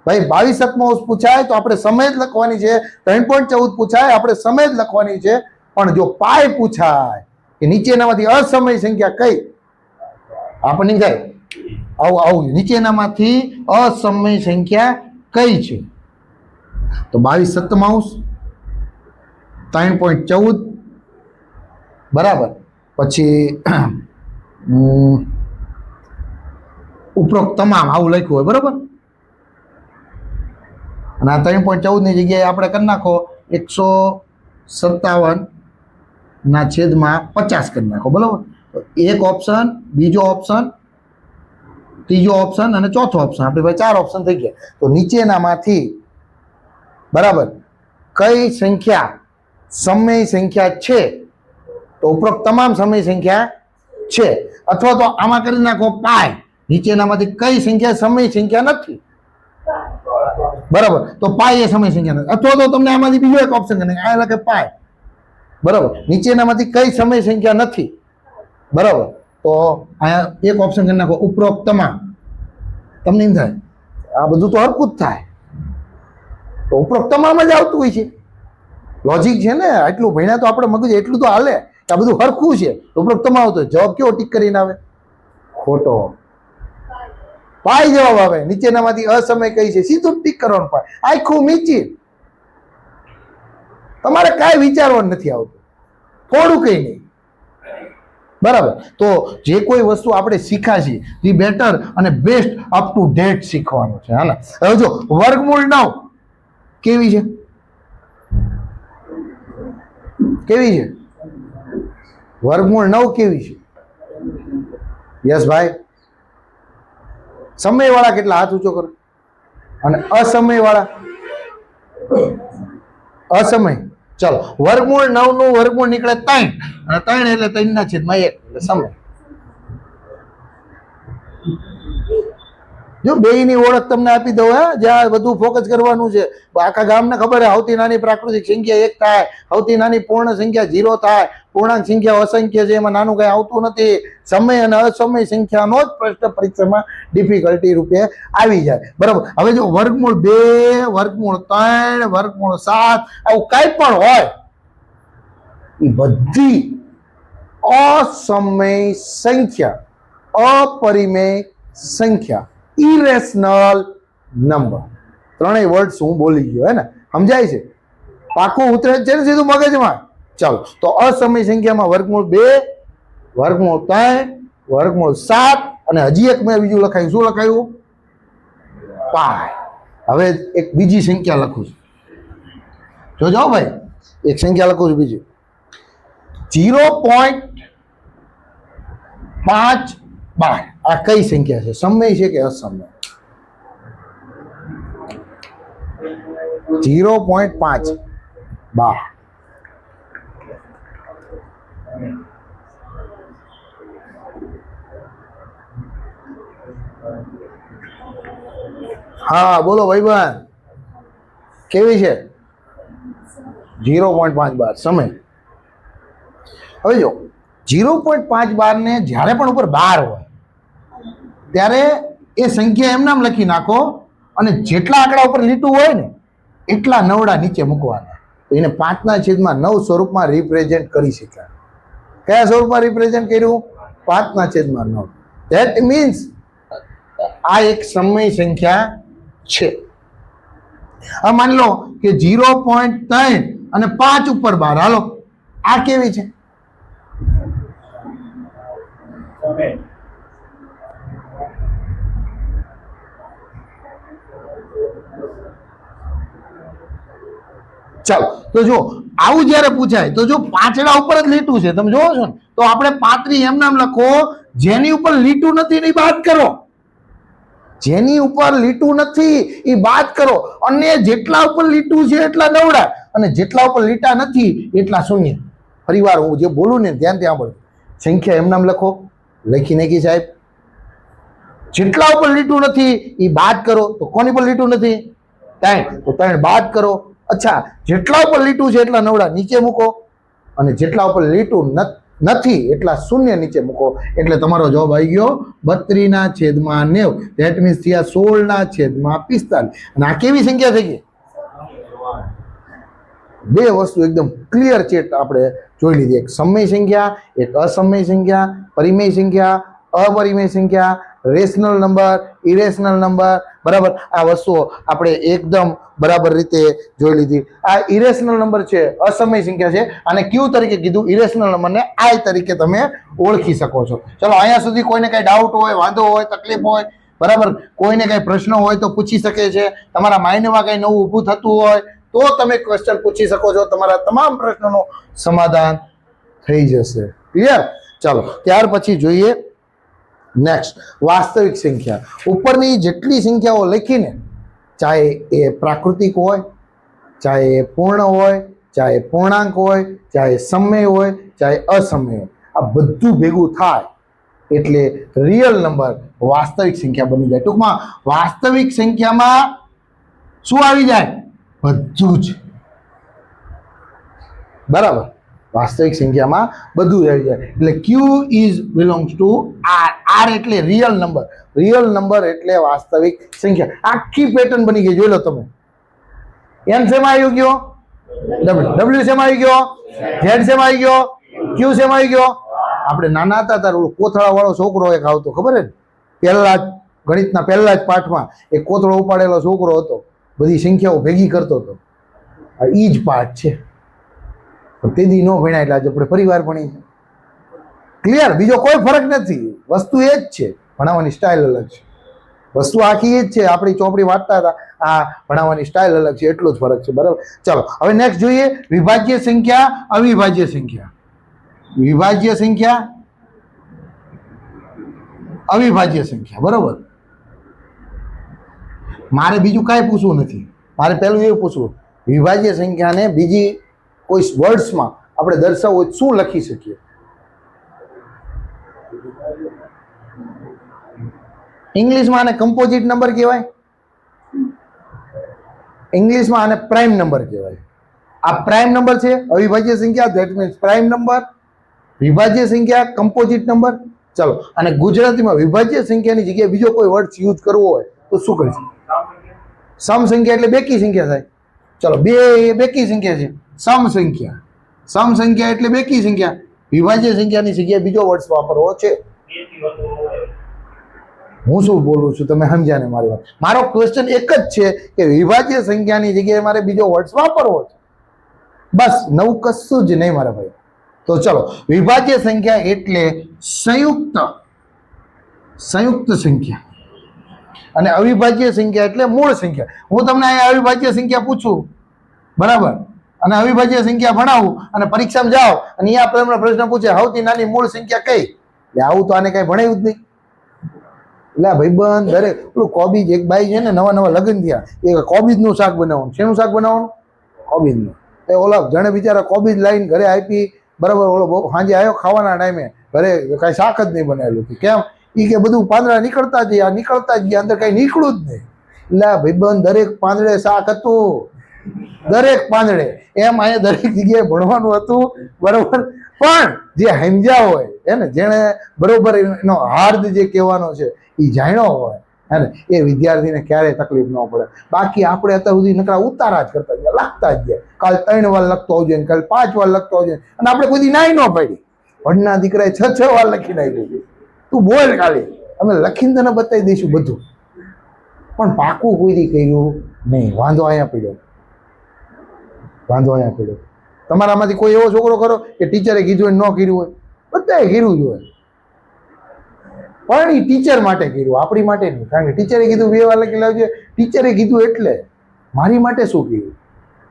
ભાઈ 22 સપ્તમાંશ પૂછાય તો આપણે સમય જ લખવાની છે, 3.14 પૂછાય આપણે સમય જ લખવાની છે. પણ જો પાય પૂછાય કે નીચેનામાંથી અસમય સંખ્યા કઈ, આપણને થાય આવું નીચેનામાંથી અસમય સંખ્યા કઈ છે? તો 22 સપ્તમાંશ 3.14 બરાબર. પછી ઉપરોક્ત તમામ આવું લખ્યું હોય બરાબર. અને આ 3.14 ની જગ્યાએ આપણે કરી નાખો 157 ના છેદમાં 50 કરી નાખો બરાબર. તો એક ઓપ્શન, બીજો ઓપ્શન, ત્રીજો ઓપ્શન અને ચોથો ઓપ્શન, આપણી પાસે 4 ઓપ્શન થઈ ગયા. તો નીચેનામાંથી બરાબર કઈ સંખ્યા સમય સંખ્યા છે? તો ઉપરોક્ત તમામ સમય સંખ્યા છે. અથવા તો આમાં કરી નાખો પાય, નીચેનામાંથી કઈ સંખ્યા સમય સંખ્યા નથી? બરાબર. તો પાય એ સમય સંખ્યા નથી. અથવા તો તમને આમાંથી બીજો એક ઓપ્શન કરી આ લખે પાય બરાબર. નીચેનામાંથી કઈ સમય સંખ્યા નથી? બરાબર. તો અહીંયા એક ઓપ્શન કરી નાખો ઉપરોક્ત તમામ. તમને એમ થાય આ બધું તો હરકું જ થાય, તો ઉપરોક્ત તમામ જ આવતું હોય છે. લોજિક છે ને, આટલું ભણ્યા તો આપણે મગજ એટલું તો હાલે કે આ બધું હરખું છે. ઉપરોક્ત તમે આવતો જવાબ કેવો ટીક કરીને આવે? ખોટો. પાય જવાબ આવે. નીચેનામાંથી અસમય કઈ છે? સીધું ટીક કરવાનું પાય. આખું મીચી. તમારે કાંઈ વિચારવાનું નથી આવતું, થોડું કઈ નહીં. બરાબર. તો જે કોઈ વસ્તુ આપણે શીખ્યા છીએ ધી બેટર અને બેસ્ટ અપ ટુ ડેટ શીખવાનું છે. હા, હવે જો વર્ગમૂળ 9 કેવી છે? કેવી છે? વર્ગમૂળ 9 કેવી છે? યસ ભાઈ. સમય વાળા કેટલા? હાથ ઊંચો કરો. અને અસમય વાળા? અસમય. ચલો, વર્ગમૂળ 9 નું વર્ગમૂળ નીકળે 3 અને 3 એટલે 3 ના છેદમાં 1 એટલે સમય. જો બેયની ઓળખ તમને આપી દઉં, હે, જ્યાં બધું ફોકસ કરવાનું છે. આખા ગામને ખબર છે સૌથી નાની પ્રાકૃતિક સંખ્યા 1 થાય, સૌથી નાની પૂર્ણ સંખ્યા 0 થાય, પૂર્ણાંક સંખ્યા અસંખ્ય છે, એમાં નાનું કઈ આવતું નથી. સમય અને અસમય સંખ્યાનો જ પ્રશ્ન પરીક્ષામાં ડિફિકલ્ટી રૂપે આવી જાય. બરાબર. હવે જો વર્ગમૂળ 2, વર્ગમૂળ 3, વર્ગમૂળ 7 આવું કઈ પણ હોય, એ બધી અસમય સંખ્યા, અપરિમેય સંખ્યા, ઇરેશનલ નંબર. ત્રણેય વર્ડ્સ હું બોલી ગયો, હે ને? સમજાય છે? પાકું ઉતરે છે ને સીધું મગજમાં? ચાલો, તો અસમય સંખ્યામાં વર્ગમૂળ 2, વર્ગમૂળ 3, વર્ગમૂળ 7 અને હજી એક મેં બીજું લખાયું. શું લખાયું? પાય. હવે એક બીજી સંખ્યા લખું છું, જોજો ભાઈ. એક સંખ્યા લખું છું બીજી, 0.512. આ કઈ સંખ્યા છે? સમય છે કે અસમય? 0.512. હા બોલો ભાઈબંધ, કેવી છે? 0.512 સમય. હવે જો 0.512 ને જ્યારે પણ ઉપર 12 હોય ત્યારે એ સંખ્યા એમ નામ લખી નાખો અને જેટલા આંકડા ઉપર લીટું હોય ને એટલા નવડા નીચે મૂકવાના. તો એને 5/9 સ્વરૂપમાં રિપ્રેઝેન્ટ કરી શકાય. કયા સ્વરૂપમાં રિપ્રેઝેન્ટ કર્યું? 5/9. ધેટ મીન્સ આ એક સમય સંખ્યા છે. હવે માની લો કે 0.3 અને 5 ઉપર 12. હાલો, આ કેવી છે? ચાલો, તો જો આવું જયારે પૂછાય તો જો પાંચડા ઉપર જ લીટું છે, તમે જોવો છો ને, તો આપણે 35 એમ નામ લખો. જેની ઉપર લીટું નથી એની બાદ કરો. જેની ઉપર લીટું નથી એ બાદ કરો. અને જેટલા ઉપર લીટું છે એટલા નવડા અને જેટલા ઉપર લીટા નથી એટલા શૂન્ય. ફરીવાર હું જે બોલું ને ધ્યાનથી સાંભળો. સંખ્યા એમ નામ લખો, લખી નાખી સાહેબ. જેટલા ઉપર લીટું નથી એ બાદ કરો. તો કોની પર લીટું નથી? 3. તો 3 બાદ કરો. અચ્છા, જેટલા ઉપર લીટું છે એટલા નવડા નીચે મૂકો અને જેટલા ઉપર લીટું નથી એટલા શૂન્ય નીચે મૂકો. એટલે તમારો જવાબ આવી ગયો 32/9. ધેટ મીન્સ થયા 16/45. અને આ કેવી સંખ્યા થઈ ગઈ? બે વસ્તુ એકદમ ક્લિયર છે આપણે જોઈ લીધી. એક સમય સંખ્યા, એક અસમય સંખ્યા, પરિમેય સંખ્યા, અપરિમેય સંખ્યા, રેશનલ નંબર, ઇરેશનલ નંબર. બરાબર. આ વસ્તુઓ આપણે એકદમ બરાબર રીતે જોઈ લીધી. આ ઇરેશનલ નંબર છે, અસમય સંખ્યા છે, અને ક્યુ તરીકે કીધું. ઇરેશનલ નંબરને આઈ તરીકે તમે ઓળખી શકો છો. ચલો, અહીંયા સુધી કોઈને કઈ ડાઉટ હોય, વાંધો હોય, તકલીફ હોય, બરાબર, કોઈને કઈ પ્રશ્ન હોય તો પૂછી શકે છે. તમારા માઇન્ડમાં કઈ નવું ઊભું થતું હોય તો તમે ક્વેશ્ચન પૂછી શકો છો. તમારા તમામ પ્રશ્નોનું સમાધાન થઈ જશે. ક્લિયર? ચાલો, ત્યાર પછી જોઈએ નેક્સ્ટ વાસ્તવિક સંખ્યા. ઉપરની જેટલી સંખ્યાઓ લખીને, ચાહે એ પ્રાકૃતિક હોય, ચાહે એ પૂર્ણ હોય, ચાહે પૂર્ણાંક હોય, ચાહે સમય હોય, ચાહે અસમય હોય, આ બધું ભેગું થાય એટલે રિયલ નંબર, વાસ્તવિક સંખ્યા બની જાય. ટૂંકમાં વાસ્તવિક સંખ્યામાં શું આવી જાય? બધું જ. બરાબર. વાસ્તવિક સંખ્યામાં બધું આવી જાય. એટલે Q is belongs to R. R એટલે રિયલ નંબર. રિયલ નંબર એટલે વાસ્તવિક સંખ્યા. આખી પેટર્ન બની ગઈ, જોઈ લો તમે. એમ શેમાં આવી ગયો? ડબલ્યુ શેમાં આવી ગયો, ઝેડ શેમાં આવી ગયો, ક્યુ શેમાં આવી ગયો. આપણે નાના હતા ત્યારે ઓલો કોથળા વાળો છોકરો એક આવતો, ખબર છે ને, પહેલા જ ગણિતના પહેલા જ પાઠમાં એક કોથળો ઉપાડેલો છોકરો હતો, બધી સંખ્યાઓ ભેગી કરતો હતો. એ જ પાઠ છે. તેથી ન ભણ્યા એટલે આજે આપણે પરિવાર ભણી છે. ક્લિયર? બીજો કોઈ ફરક નથી, વસ્તુ એ જ છે, ભણાવવાની સ્ટાઇલ અલગ છે. વસ્તુ આખી એ જ છે. આપણી ચોપડી વાંચતા હતા, આ ભણાવવાની સ્ટાઇલ અલગ છે, એટલો જ ફરક છે. બરાબર? ચાલો હવે નેક્સ્ટ જોઈએ, વિભાજ્ય સંખ્યા, અવિભાજ્ય સંખ્યા. વિભાજ્ય સંખ્યા, અવિભાજ્ય સંખ્યા. બરોબર? મારે બીજું કાંઈ પૂછવું નથી. મારે પહેલું એવું પૂછવું, વિભાજ્ય સંખ્યાને બીજી કોઈ વર્ડ્સમાં આપણે દર્શાવવું હોય શું લખી શકીએ? ઇંગ્લિશમાં આને કમ્પોઝિટ નંબર કહેવાય, ઇંગ્લિશમાં આને પ્રાઇમ નંબર કહેવાય. આ પ્રાઇમ નંબર છે, અવિભાજ્ય સંખ્યા, ધેટ મીન્સ પ્રાઇમ નંબર. વિભાજ્ય સંખ્યા, કમ્પોઝિટ નંબર. ચલો, અને ગુજરાતીમાં વિભાજ્ય સંખ્યાની જગ્યાએ બીજો કોઈ વર્ડ યુઝ કરવો હોય તો શું કરીશું? સમ સંખ્યા એટલે બેકી સંખ્યા થાય. ચલો, બે એ બેકી સંખ્યા છે, સમ સંખ્યા. સમ સંખ્યા એટલે બેકી સંખ્યા. વિભાજ્ય સંખ્યાની જગ્યાએ બીજો વર્ડ વાપરવો છે. હું શું બોલું છું તમે સમજ્યા ને મારી વાત? મારો ક્વેશ્ચન એક જ છે કે વિભાજ્ય સંખ્યાની જગ્યાએ મારે બીજો વર્ડ વાપરવો છે, બસ. નવું કશું જ નહીં મારા ભાઈ. તો ચલો, વિભાજ્ય સંખ્યા એટલે સંયુક્ત સંખ્યા, અને અવિભાજ્ય સંખ્યા એટલે મૂળ સંખ્યા. હું તમને અહીંયા અવિભાજ્ય સંખ્યા પૂછું, બરાબર, અને અવિભાજ્ય સંખ્યા ભણાવું, અને પરીક્ષામાં જાઓ અને અહીંયા પ્રશ્ન પૂછે સૌથી નાની મૂળ સંખ્યા કઈ? એટલે આવું તો આને કઈ ભણાવ્યું જ નહીં. એટલે ભાઈબંધ દરેક પેલું કોબીજ, એક બાઈ છે ને, નવા નવા લગ્ન થયા, એ કોબીજનું શાક બનાવવાનું. શેનું શાક બનાવવાનું? કોબીજનું. એ ઓલા જણે બિચારા કોબીજ લાવીને ઘરે આપી, બરાબર, ઓલો સાંજે આવ્યો ખાવાના ટાઈમે, ઘરે કાંઈ શાક જ નહીં બનાવેલું. કેમ? એ કે બધું પાંદડા નીકળતા જ ગયા, અંદર કાંઈ નીકળ્યું જ નહીં. એટલે ભાઈબંધ દરેક પાંદડે શાક હતું, દરેક પાંદડે. એમ અહીંયા દરેક જગ્યાએ ભણવાનું હતું, બરોબર. પણ જે સમજ્યા હોય એને, જેણે બરોબર એનો હાર્દ જે કહેવાનો છે એ જાણ્યો હોય હે ને, એ વિદ્યાર્થીને ક્યારેય તકલીફ ન પડે. બાકી આપણે અત્યાર સુધી નકરા ઉતારા જ કરતા ગયા, લખતા જ ગયા. કાલ 3 વાર લખતો આવજો ને, કાલ 5 વાર લખતો આવજો, અને આપણે કોઈ દી નાઈ ન પાડી. ભણના દીકરાએ 6 વાર લખીને આપ્યું. તું બોલ ખાલી, અમે લખીને તને બતાવી દઈશું બધું, પણ પાકું કોઈ દી કર્યું નહીં. વાંધો અહીંયા પડ્યો, વાંધો અહીંયા પડ્યો. તમારામાંથી કોઈ એવો છોકરો ખરો કે ટીચરે કીધું હોય ન કર્યું હોય? બધાએ કર્યું જ હોય, પણ એ ટીચર માટે કર્યું, આપણી માટે નહીં. કારણ કે ટીચરે કીધું 2 વાર લખી લાવજે, ટીચરે કીધું એટલે. મારી માટે શું કર્યું?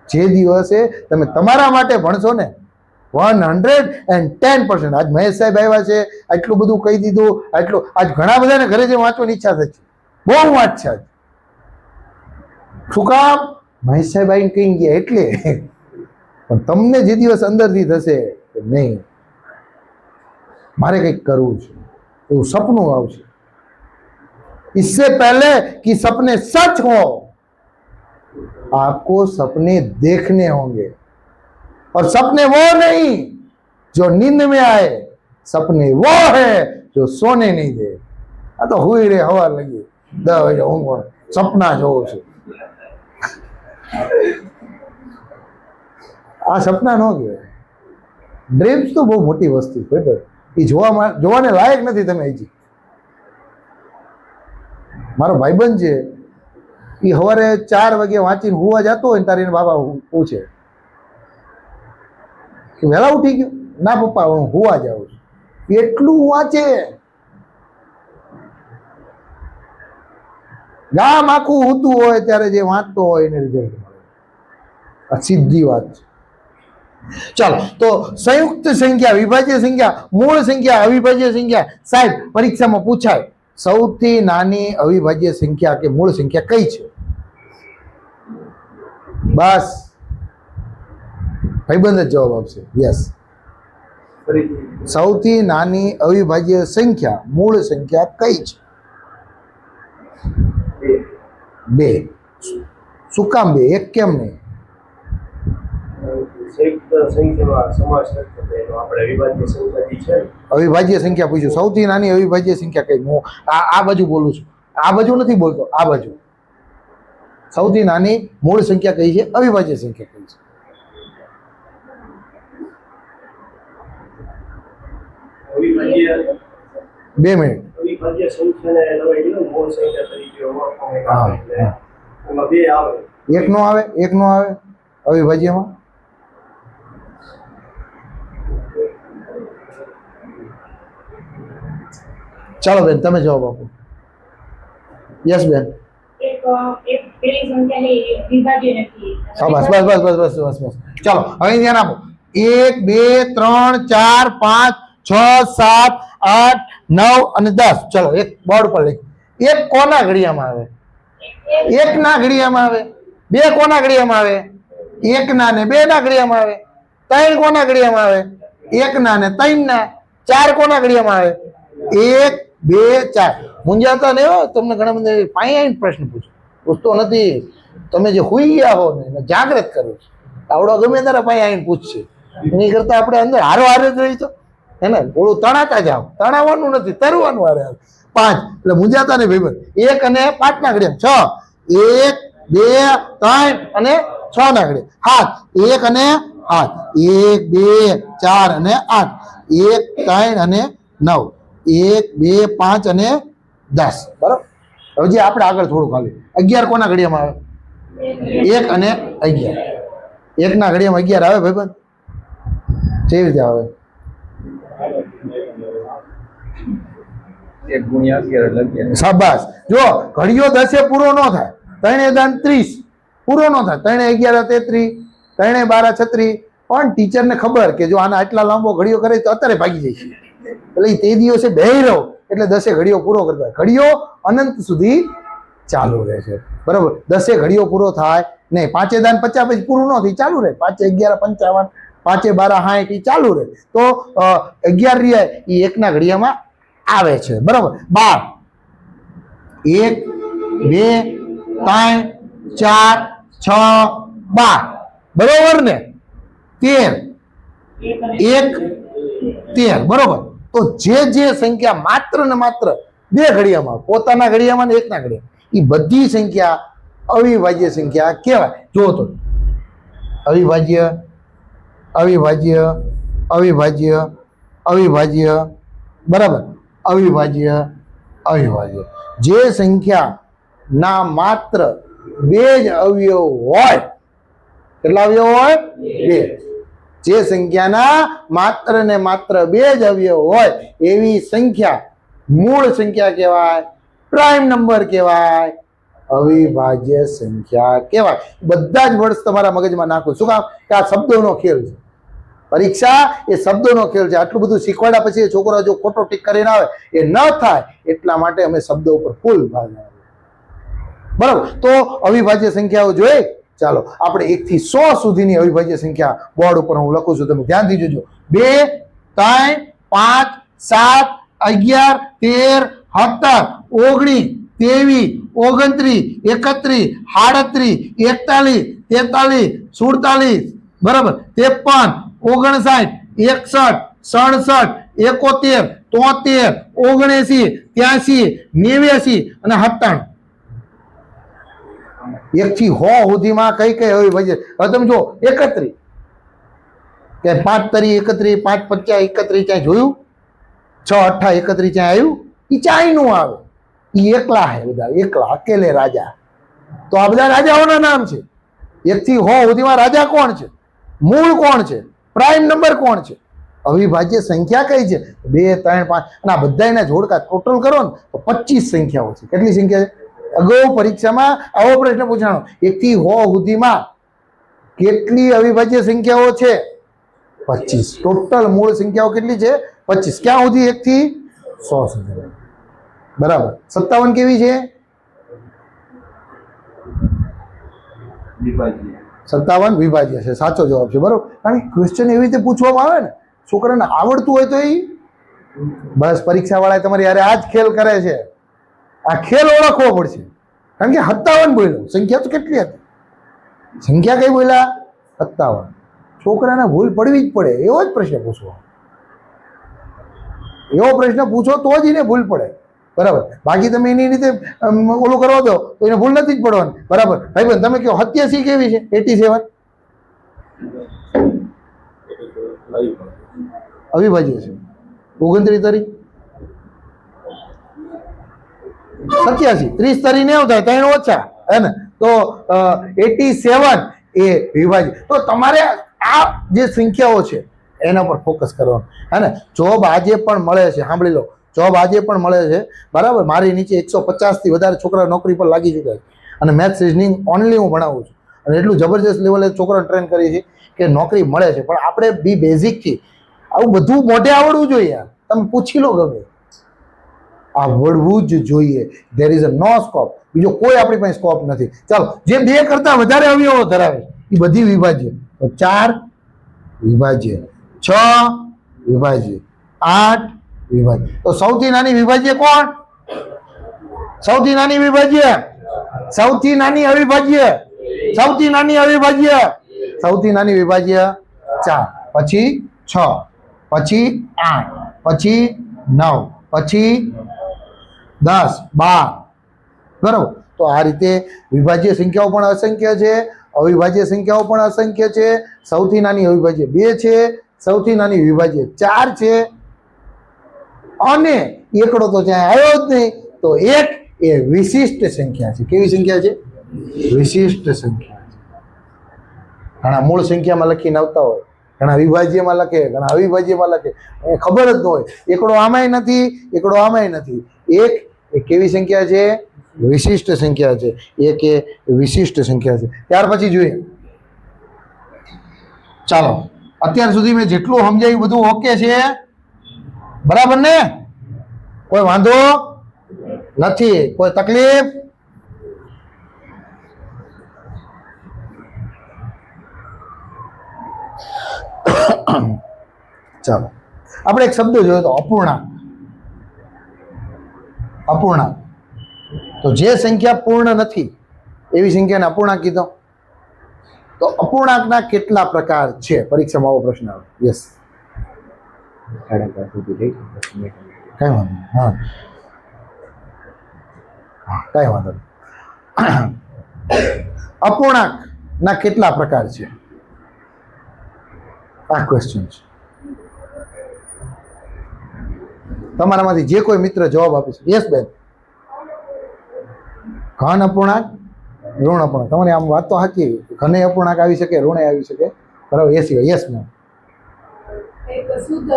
જે દિવસે તમે તમારા માટે ભણશો ને 110%. આજ મહેશ સાહેબ આવ્યા છે, આટલું બધું કહી દીધું, આટલું. આજ ઘણા બધાને ઘરે જે વાંચવાની ઈચ્છા થશે, બહુ વાંચશે આજ. શું કામ? મહેશ સાહેબ આવીને કહી ગયા એટલે. પણ તમને જે દિવસ અંદરથી થશે કે નહીં મારે કંઈક કરવું છે, એવું સપનું આવશે. इससे पहले कि सपने सच हो, आपको सपने देखने होंगे, और सपने वो नहीं जो नींद में आए, सपने वो है जो सोने नहीं दे. આ તો હુઈ રે હવા લગી 10 વાગે ઊંઘ, સપના જોઉં છું. આ સપના ન કહેવાય. ડ્રીમ્સ તો બહુ મોટી વસ્તુ છે, એ જોવાને લાયક નથી. તમે હજી મારો ભાઈબંધ છે, એ સવારે 4 વાગે વાંચીને હુવા જતો હોય ને, તારે એને બાબા પૂછે કે વહેલા ઉઠી ગયો? ના પપ્પા, હું હુવા જાઉં છું. એટલું વાંચે, ગામ આખું ઊતું હોય ત્યારે જે વાંચતો હોય એને રિઝલ્ટ મળે. આ સીધી વાત છે. ચાલો, તો સંયુક્ત સંખ્યા, વિભાજ્ય સંખ્યા, મૂળ સંખ્યા, અવિભાજ્ય સંખ્યા. સાહેબ પરીક્ષામાં પૂછાય, સૌથી નાની અવિભાજ્ય સંખ્યા કે મૂળ સંખ્યા કઈ છે? બસ ભાઈબંધ જ જવાબ આપશે. યસ, સૌથી નાની અવિભાજ્ય સંખ્યા, મૂળ સંખ્યા કઈ છે? 2. શું કામ 2? એક કેમ નહીં? અવિભાજ્ય સંખ્યા પૂછ્યું, સૌથી નાની અવિભાજ્ય સંખ્યા કઈ? હું આ બાજુ બોલું છું, આ બાજુ નથી બોલતો, આ બાજુ. સૌથી નાની મૂળ સંખ્યા કઈ છે? અવિભાજ્ય સંખ્યા કઈ છે?
અવિભાજ્ય
2 મિનિટ.
અવિભાજ્ય સંખ્યાને તમે કીધું મૂળ સંખ્યા તરીકે ઓળખવામાં આવે એટલે એમાં 2 આવે.
એક નો આવે અવિભાજ્યમાં. ચાલો બેન તમે જવાબ આપો. યસ બેન.
એક પેલી સંખ્યાની વિભાજ્ય નથી.
બસ બસ બસ બસ બસ બસ બસ. ચાલો હવે ધ્યાન આપો. 1 2 3 4 5 6 7 8 9 અને 10. ચલો એક બોર્ડ પર લખો. એક કોના ઘડિયામાં આવે? એક ના ઘડિયામાં આવે. બે કોના ઘડિયામાં આવે? એક ના ને બે ના ઘડિયામાં આવે. ત્રણ કોના ઘડિયામાં આવે? એક ના ને ત્રણ ના. ચાર કોના ઘડિયામાં આવે? 1 2 4. મૂંઝાતા નહીં હો. તમને ઘણા બધા ફાઇન પ્રશ્ન પૂછો. પૂછતો નથી. તમે જે હુઈ ગયા હો ને એને જાગૃત કરો છો. આવડો ગમે ત્યારે ફાઇન પૂછશે. એની કરતા આપણે અંદર હારો હારે જ રહી તો હે ને ઓળું તણાતા જાવ. તણાવવાનું નથી, તરવાનું હારે. 5 એટલે મૂંઝાતા નહીં ભાઈ. 1 અને 5 ના ઘડિયામાં 6. 1 2 3 અને 6 ના ઘડિયામાં 7. 1 અને 7. 1 2 4 અને 8. 1 3 અને 9. 1 2 5 અને 10. બરાબર. હજી આપણે આગળ થોડું ખાલી 11 કોના ઘડિયામાં આવે? 1 અને 11. 1 ના ઘડિયામાં 11 આવે ભાઈબંધ. કેવી રીતે આવે?
1 ગુણ્યા 11 એટલે 11.
શાબાશ. જો ઘડિયો 10 પૂરો ન થાય. 3 દાન 30 પૂરો ન થાય. 3 11 33. 3 12 36. પણ ટીચરને ખબર કે જો આના આટલા લાંબો ઘડિયો કરે તો અત્યારે ભાગી જઈશ. એટલે તે દિવસે બેહી રહો એટલે 10 ઘડિયો પૂરો કરતા. ઘડિયો અનંત સુધી ચાલુ રહે છે. બરાબર. 10 ઘડિયો પૂરો થાય નહીં. 5 દાન 50 પછી પૂરું ન થાય, ચાલુ રહે. 5 11 55. 5 12 60 એ ચાલુ રહે. તો 11 રહ્યા એ 1 ના ઘડિયામાં આવે છે. બરાબર. 12 1 2 3 4 6 12. બરોબર ને? 13 1 13. બરોબર. તો જે સંખ્યા માત્ર ને માત્ર 2 ઘડિયામાં પોતાના ઘડિયામાં ને 1 ના ઘડિયામાં એ બધી સંખ્યા અવિભાજ્ય સંખ્યા કહેવાય. જો તો અવિભાજ્ય અવિભાજ્ય અવિભાજ્ય અવિભાજ્ય. બરાબર. અવિભાજ્ય અવિભાજ્ય. જે સંખ્યા ના માત્ર 2 જ અવયવ હોય. કેટલા અવયવ હોય? 2. જે સંખ્યાના માત્ર ને માત્ર 2 જ અવયવ હોય એવી સંખ્યા મૂળ સંખ્યા કહેવાય, પ્રાઇમ નંબર કહેવાય, અવિભાજ્ય સંખ્યા કહેવાય. બધા જ વર્ડ્સ તમારા મગજમાં નાખો. શું કામ? કે આ શબ્દોનો ખેલ છે. પરીક્ષા એ શબ્દોનો ખેલ છે. આટલું બધું શીખવાડ્યા પછી એ છોકરો જો ખોટો ટીક કરીને આવે એ ન થાય એટલા માટે અમે શબ્દો ઉપર ફૂલ ભાર આપીએ. બરાબર. તો અવિભાજ્ય સંખ્યાઓ જોઈએ. ચાલો આપણે 1 થી 100 સુધીની અવિભાજ્ય સંખ્યા બોર્ડ ઉપર હું લખું છું. તમે ધ્યાનથી જોજો. 2 3 5 7 11 13 17 19 23 29 31 38 41 43 બરાબર 53 59 61 67 71 73 79 83 89 અને 97. 1 થી 100 સુધીમાં કઈ કઈ અવિભાજ્ય? હવે તમે જો 31 કે 5 તરી 31 5 50 31 ક્યાંય જોયું? 6 8 31 ક્યાંય આવ્યું? એ ચાઈનું આવે. એ એકલા હે બધા, એકલા અકેલે રાજા. તો આ બધા રાજાઓના નામ છે. 1 થી 100 સુધીમાં રાજા કોણ છે? મૂળ કોણ છે? પ્રાઇમ નંબર કોણ છે? અવિભાજ્ય સંખ્યા કઈ છે? 2 3 5. અને આ બધાના જોડકા ટોટલ કરો ને તો 25 સંખ્યાઓ છે. કેટલી સંખ્યા છે? અગાઉ પરીક્ષામાં આવો પ્રશ્ન પૂછાણો. 1 થી 100 સુધીમાં કેટલી અવિભાજ્ય સંખ્યાઓ છે? 25. ટોટલ મૂળ સંખ્યાઓ કેટલી છે? 25. ક્યાં સુધી? 1 થી 100 સુધી. બરાબર. 57 કેવી છે?
વિભાજ્ય.
57 વિભાજ્ય છે. સાચો જવાબ છે. બરોબર. કારણ કે ક્વેશ્ચન એવી રીતે પૂછવામાં આવે ને છોકરાને આવડતું હોય તો એ બસ પરીક્ષા વાળા તમારી યારે આ જ ખેલ કરે છે. આ ખેલ ઓળખવો પડશે. કારણ કે 57 બોલ્યો. સંખ્યા તો કેટલી હતી? સંખ્યા કઈ બોલ્યા? 57. છોકરાને ભૂલ પડવી જ પડે એવો જ પ્રશ્ન પૂછવો. એવો પ્રશ્ન પૂછો તો જ એને ભૂલ પડે. બરાબર. બાકી તમે એની રીતે ઓલું કરવા દો તો એને ભૂલ નથી જ પડવાની. બરાબર. ભાઈ બેન તમે કહો 87 કેવી છે? 87 અવિભાજ્ય છે. 29 તરી 87, 30 તરી 90 થાય, 3 ઓછા, હે ને? તો 87 એ વિભાજ્ય. તો તમારે આ જે સંખ્યાઓ છે એના પર ફોકસ કરવાનું, હે ને? જોબ આજે પણ મળે છે, સાંભળી લો, જોબ આજે પણ મળે છે, બરાબર. મારી નીચે 150 થી વધારે છોકરા નોકરી પર લાગી ચૂક્યા છે, અને મેથ્સ રિઝનિંગ ઓનલી હું ભણાવું છું, અને એટલું જબરજસ્ત લેવલે છોકરાને ટ્રેન કરી છે કે નોકરી મળે છે. પણ આપણે બી બેઝિકથી આવું બધું મોઢે આવડવું જોઈએ યાર. તમે પૂછી લો, ગમે આવડવું જ જોઈએ. There is a no scope, બીજો કોઈ આપણી પાસે સ્કોપ નથી. ચાલો, જે 2 કરતા વધારે અવયવો ધરાવે એ બધી વિભાજ્ય. તો 4 વિભાજ્ય, 6 વિભાજ્ય, 8 વિભાજ્ય. તો સૌથી નાની વિભાજ્ય કોણ? સૌથી નાની વિભાજ્ય, સૌથી નાની અવિભાજ્ય, સૌથી નાની અવિભાજ્ય, સૌથી નાની વિભાજ્ય 4, પછી 6, પછી 8, પછી 9, પછી 10, 12, બરાબર. તો આ રીતે વિભાજ્ય સંખ્યાઓ પણ અસંખ્ય છે, અવિભાજ્ય સંખ્યાઓ પણ અસંખ્ય છે. સૌથી નાની અવિભાજ્ય 2 છે, સૌથી નાની વિભાજ્ય 4 છે, અને એકડો તો ત્યાં આવ્યો જ નહીં. તો 1 એ વિશિષ્ટ સંખ્યા છે. કેવી સંખ્યા છે? વિશિષ્ટ સંખ્યા છે. ઘણા મૂળ સંખ્યામાં લખીને આવતા હોય, ઘણા વિભાજ્યમાં લખે, ઘણા અવિભાજ્યમાં લખે, એ ખબર જ ન હોય. એકડો આમાંય નથી, એકડો આમાંય નથી. 1 એ કેવી સંખ્યા છે? વિશિષ્ટ સંખ્યા છે. 1 એ વિશિષ્ટ સંખ્યા છે. ત્યાર પછી જોઈએ, ચાલો, અત્યાર સુધી મેં જેટલું સમજાયું બધું ઓકે છે, બરાબર ને? કોઈ વાંધો નથી, કોઈ તકલીફ? ચાલો, આપણે એક શબ્દ જોયો તો અપૂર્ણાંક. અપૂર્ણાંક, તો જે સંખ્યા પૂર્ણ નથી એવી સંખ્યાને અપૂર્ણાંક કીધો. તો અપૂર્ણાંકના કેટલા પ્રકાર છે? પરીક્ષામાં આવો પ્રશ્ન આવે. યસ, કઈ વાંધો નહીં. હા, કઈ વાંધો નહીં. અપૂર્ણાંકના કેટલા પ્રકાર છે? આ ક્વેશ્ચન છે. તમારામાંથી જે કોઈ મિત્ર જવાબ આપીશ. યસ બેન, ઘન અપૂર્ણાંક, ઋણ અપૂર્ણાંક. તમારી આમ વાત તો સાચી, ઘને અપૂર્ણાંક આવી શકે, ઋણે આવી શકે, બરાબર. એ સિવાય યસ મેમ,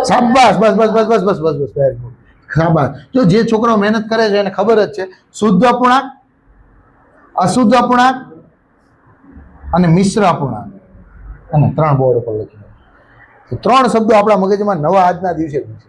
શાબાશ, બસ બસ બસ બસ બસ બસ બસ, વેરી ગુડ, શાબાશ. જો જે છોકરો મહેનત કરે છે એને ખબર જ છે. શુદ્ધ અપૂર્ણાંક, અશુદ્ધ અપૂર્ણાંક અને મિશ્ર અપૂર્ણાંક, અને 3 બોર્ડ ઉપર લખી. 3 શબ્દો આપણા મગજમાં નવા આજના દિવસે છે.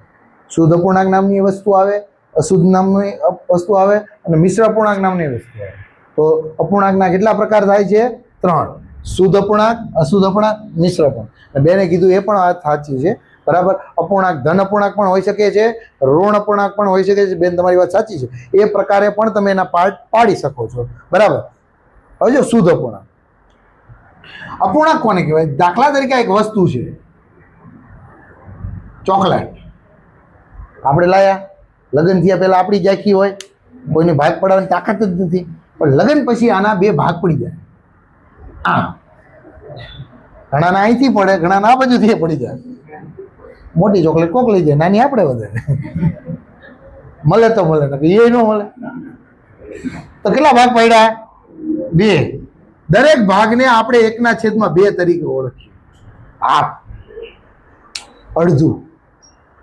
શુદ્ધ અપૂર્ણાંક નામની વસ્તુ આવે, અશુદ્ધ નામની વસ્તુ આવે, અને મિશ્ર અપૂર્ણાંક નામની વસ્તુ આવે. તો અપૂર્ણાંકના કેટલા પ્રકાર થાય છે? 3. શુદ્ધ અપૂર્ણાંક, અશુદ્ધ અપૂર્ણાંક, મિશ્ર અપૂર્ણાંક. અને બેને કીધું એ પણ વાત સાચી છે, બરાબર. અપૂર્ણાંક ધન અપૂર્ણાંક પણ હોઈ શકે છે, ઋણ અપૂર્ણાંક પણ હોઈ શકે છે. બેન, તમારી વાત સાચી છે. એ પ્રકારે પણ તમે એના પાર્ટ પાડી શકો છો, બરાબર. હવે જો શુદ્ધ અપૂર્ણાંક, અપૂર્ણાંક કોને કહેવાય? દાખલા તરીકે એક વસ્તુ છે, ચોકલેટ. આપણે લાયા, લગ્ન થયા પહેલા આપણી જાખી હોય, કોઈને ભાગ પડાવવાની તાકાત જ નથી, પણ લગ્ન પછી આના 2 ભાગ પડી જાય. ઘણાના અહીંથી પડે, ઘણાના આ બાજુથી પડી જાય. મોટી ચોકલેટ કોક લઈ જાય, નાની આપણે વધારે મળે તો મળે, એ ન મળે. તો કેટલા ભાગ પડ્યા? 2. દરેક ભાગને આપણે 1/2 તરીકે ઓળખીએ. આ અડધું,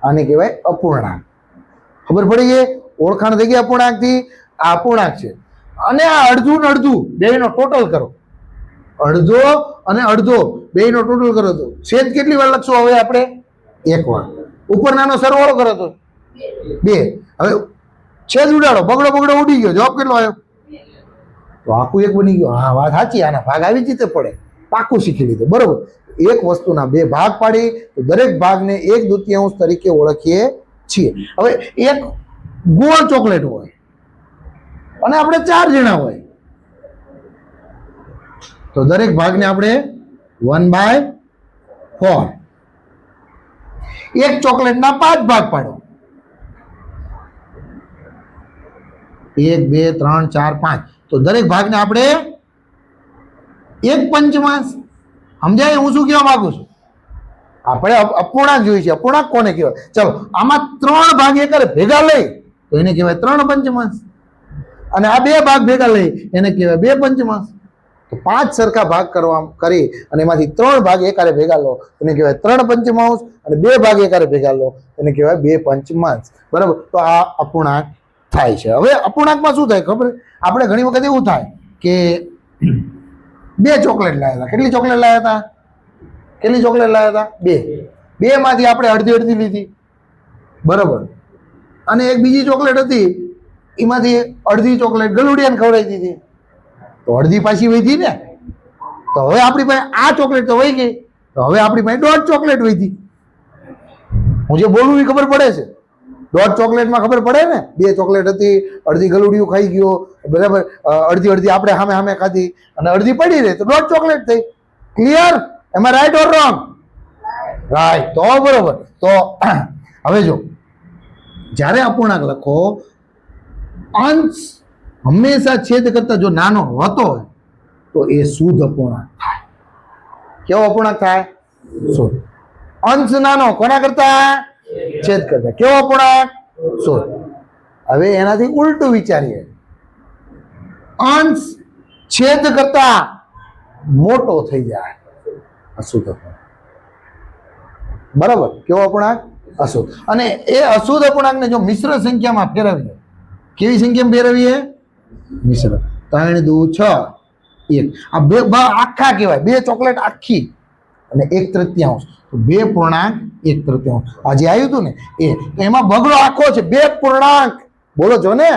આને કહેવાય અપૂર્ણાંક. ખબર પડી ગઈ? ઓળખાણ થઈ ગઈ અપૂર્ણાંકથી. આ અપૂર્ણાંક છે, અને આ અડધું ને અડધું બેયનો ટોટલ કરો. અડધો અને અડધો બેયનો ટોટલ કરો તો છેદ કેટલી વાર લખશું? હવે આપણે 1 વાર. ઉપર નાનો સરવાળો કરો તો 2. હવે છેદ ઉડાડો, બગડો બગડો ઉડી ગયો, જવાબ કેટલો આવ્યો? તો આખું 1 બની ગયો. હા, વાત સાચી. આના ભાગ આવી જ રીતે પડે, પાકું શીખી લીધું, બરોબર. એક વસ્તુના 2 ભાગ પાડી તો દરેક ભાગને 1/2 તરીકે ઓળખીએ છીએ. હવે એક ગોળ ચોકલેટ હોય અને આપણે 4 જણા હોય, તો દરેક ભાગને આપણે 1/4. એક ચોકલેટના 5 ભાગ પાડો. 1, 2, 3, 4, 5. તો દરેક ભાગને આપણે 1/5. સમજાય હું શું કહેવા માંગુ છું? આપણે અપૂર્ણાંક જોઈએ છે. અપૂર્ણાંક કોને કહેવાય? ચલો આમાં 3 ભાગ એકારે ભેગા લઈ તો એને કહેવાય 3 પંચમાંશ, અને આ 2 ભાગ ભેગા લઈ એને કહેવાય 2 પંચમાંશ. તો 5 સરખા ભાગ કરી અને એમાંથી 3 ભાગ એકારે ભેગા લો એને કહેવાય 3 પંચમાંશ, અને 2 ભાગ એકારે ભેગા લો એને કહેવાય 2 પંચમાંશ. બરાબર? તો આ અપૂર્ણાંક થાય છે. હવે અપૂર્ણાંકમાં શું થાય ખબર? આપણે ઘણી વખત એવું થાય કે 2 ચોકલેટ લાવ્યા હતા. કેટલી ચોકલેટ લાવ્યા હતા? કેટલી ચોકલેટ લાવ્યા હતા? 2. 2 માંથી આપણે અડધી અડધી લીધી, બરાબર, અને એક બીજી ચોકલેટ હતી એમાંથી અડધી ચોકલેટ ગલુડિયાને ખવડાવી દીધી, તો અડધી પાછી વધી ને. તો હવે આપણી પાસે આ ચોકલેટ તો વહી ગઈ, તો હવે આપણી પાસે 1.5 ચોકલેટ વધી. હું જે બોલું એ ખબર પડે છે? 1.5 ચોકલેટમાં ખબર પડે ને? 2 ચોકલેટ હતી, અડધી ગલુડિયું ખાઈ ગયો, બરાબર, અડધી અડધી આપણે સામે સામે ખાધી અને અડધી પડી રહી, તો 1.5 ચોકલેટ થઈ. ક્લિયર? એમાં રાઈટ ઓર રોંગ? રાઈટ. તો બરોબર. તો હવે જો જ્યારે અપૂર્ણાંક લખો, અંશ હંમેશા છેદ કરતા જો નાનો હોતો હોય તો એ શુદ્ધ અપૂર્ણાંક થાય. કેવો અપૂર્ણાંક થાય? શુદ્ધ. અંશ નાનો કોના કરતા? છેદ કરતા. કેવો અપૂર્ણાંક? શુદ્ધ. હવે એનાથી ઉલટું વિચારીએ, અંશ છેદ કરતા મોટો થઈ જાય, અશુદ્ધ અપૂર્ણાંક. બરાબર? કેવો અપૂર્ણાંક? અશુદ્ધ. અને એ અશુદ્ધ અપૂર્ણાંકને જો મિશ્ર સંખ્યામાં ફેરવીએ, કેવી સંખ્યામાં ફેરવીએ? મિશ્ર. 3 દુ 6 1. આ 2 આખા કહેવાય, 2 ચોકલેટ આખી અને 1/3. તો 2 પૂર્ણાંક 1/3. આ જે આવ્યું હતું ને એ, તો એમાં બગડો આખો છે. 2 પૂર્ણાંક બોલો છો ને,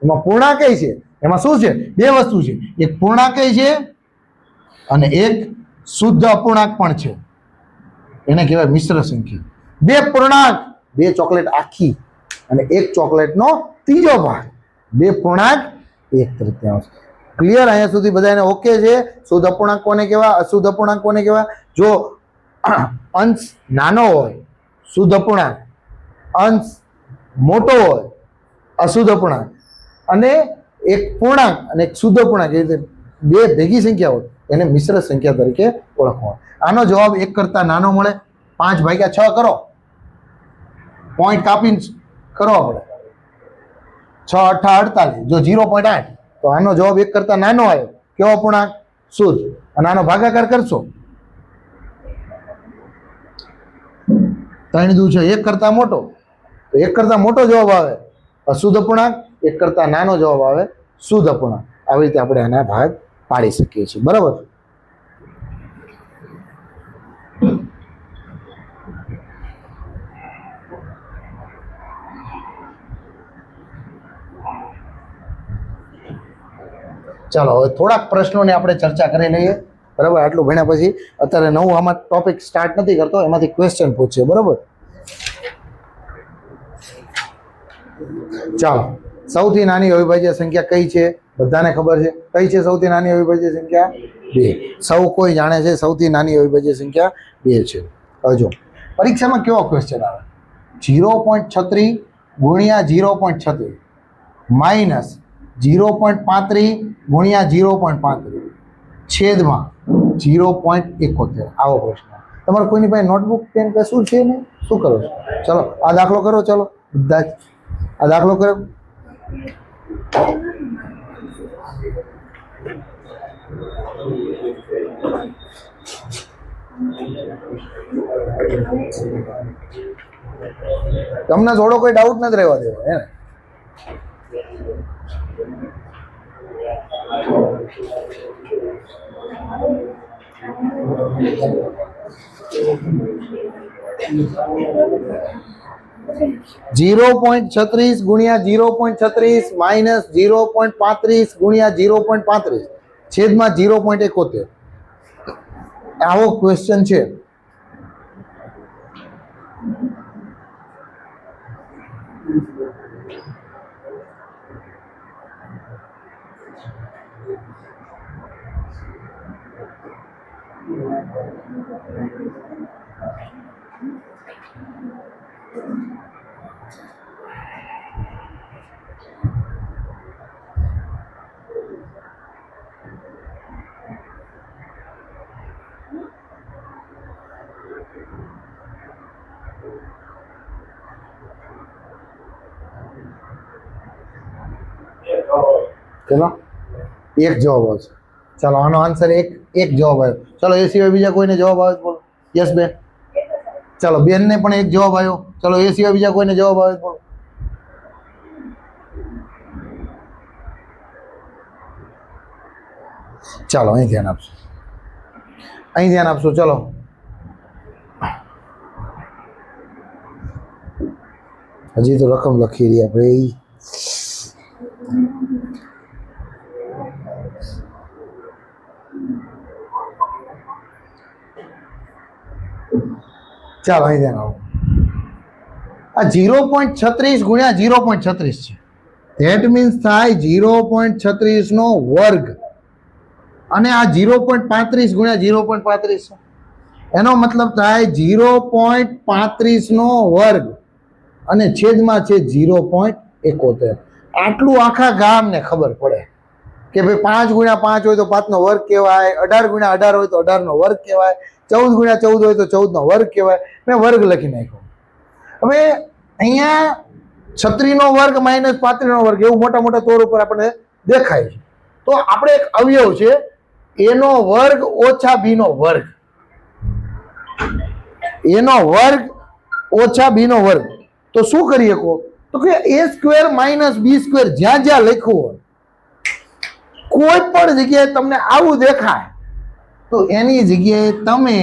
એમાં પૂર્ણાંક છે. એમાં શું છે? 2 વસ્તુ છે. એક પૂર્ણાંક છે અને એક શુદ્ધ અપૂર્ણાંક પણ છે. એને કહેવાય મિશ્ર સંખ્યા. 2 પૂર્ણાંક, 2 ચોકલેટ આખી અને 1 ચોકલેટનો ત્રીજો ભાગ. 2 પૂર્ણાંક 1/3. ક્લિયર? અહીંયા સુધી બધાને ઓકે છે? શુદ્ધ અપૂર્ણાંક કોને કહેવાય? અશુદ્ધ અપૂર્ણાંક કોને કહેવાય? જો અંશ નાનો હોય શુદ્ધ અપૂર્ણાંક, અંશ મોટો હોય અશુદ્ધ અપૂર્ણાંક, અને એક પૂર્ણાંક અને એક શુદ્ધ અપૂર્ણાંક, એ રીતે 2 ભેગી સંખ્યા હોય એને મિશ્ર સંખ્યા તરીકે ઓળખવામાં. આનો જવાબ 1 કરતા નાનો મળે. 5/6 કરો, પોઈન્ટ કાપીને કરો આપણે. 6 8 48. જો 0.8, તો આનો જવાબ 1 કરતા નાનો આવ્યો. કેવો અપૂર્ણાંક? શુદ્ધ. અને આનો ભાગાકાર કરશો, 3 દુ 6, 1 કરતા મોટો, તો 1 કરતા મોટો જવાબ આવે અશુદ્ધ અપૂર્ણાંક, 1 કરતા નાનો જવાબ આવે શુદ્ધ અપૂર્ણાંક. આવી રીતે આપણે આના ભાગ પાડી શકીએ છીએ. બરાબર? ચાલો હવે થોડાક પ્રશ્નોને આપણે ચર્ચા કરી લઈએ. બરાબર? આટલું ભણ્યા પછી અત્યારે નવું આમાં ટોપિક સ્ટાર્ટ નથી કરતો, એમાંથી ક્વેશ્ચન પૂછશે. બરાબર? ચાલો, સૌથી નાની અવિભાજ્ય સંખ્યા કઈ છે? બધાને ખબર છે કઈ છે સૌથી નાની અવિભાજ્ય સંખ્યા? 2. સૌ કોઈ જાણે છે સૌથી નાની અવિભાજ્ય સંખ્યા 2 છે. હવે જો પરીક્ષામાં કેવો ક્વેશ્ચન આવે? 0.36 ગુણ્યા 0.36 માઇનસ 0.35 ગુણ્યા 0.35 છેદમાં 0.71. આવો પ્રશ્ન. તમારે કોઈની પાસે નોટબુક પેન કશું છે ને? શું કરો છો? ચલો આ દાખલો કરો. ચલો બધા જ આ દાખલો કરો. તમને થોડો કોઈ ડાઉટ નથી રહેવા દેવો હે ને? .36 ગુણ્યા 0.36 માઇનસ 0.35 ગુણ્યા 0.35 છેદમાં 0.71. આવો ક્વેશ્ચન છે. ચલો એક જવાબ આવશે. ચાલો આનો આન્સર એક જવાબ આવ્યો. ચલો એ સિવાય બીજા કોઈને જવાબ આવે તો બોલો. યસ બેન. ચાલો બેનને પણ એક જવાબ આવ્યો. ચલો એ સિવાય બીજા કોઈને જવાબ આવે તો બોલો. ચાલો અહીં ધ્યાન આપશો, અહીં ધ્યાન આપશો. ચલો હજી તો રકમ લખી રહ્યા ભાઈ. ચાલો અહીં ધ્યાન આપો. આ 0.36 ગુણ્યા 0.36 છે. ધેટ મીન્સ થાય 0.36 નો વર્ગ. અને આ 0.35 ગુણ્યા 0.35 છે. એનો મતલબ થાય 0.35 નો વર્ગ અને છેદમાં છે 0.71. આટલું આખા ગામને ખબર પડે કે ભાઈ 5 ગુણ્યા 5 હોય તો 5 નો વર્ગ કહેવાય, 18 ગુણ્યા 18 હોય તો 18 નો વર્ગ કહેવાય, 14 ગુણ્યા 14 હોય તો 14 નો વર્ગ કહેવાય. મેં વર્ગ લખી નાખ્યો. હવે અહીંયા 36 નો વર્ગ માઇનસ 35 નો વર્ગ એવું મોટા મોટા તોર ઉપર આપણને દેખાય છે. તો આપણે એક અવયવ છે એનો વર્ગ ઓછા બી નો વર્ગ, એનો વર્ગ ઓછા બી નો વર્ગ. તો શું કરી શકો? તો કે a square minus B square જ્યાં જ્યાં લખ્યું હોય કોઈ પણ જગ્યાએ તમને આવું દેખાય તો એની જગ્યાએ તમે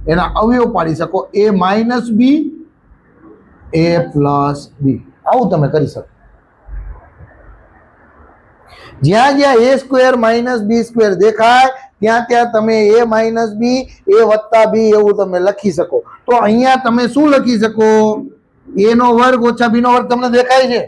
એના અવયવ પાડી શકો. a minus B, a plus B, આવું તમે કરી શકો. જ્યાં જ્યાં a square minus B square દેખાય ત્યાં ત્યાં તમે a માઇનસ બી, a વત્તા બી એવું તમે લખી શકો. તો અહીંયા તમે શું લખી શકો? a નો વર્ગ ઓછા બી નો વર્ગ તમને દેખાય છે?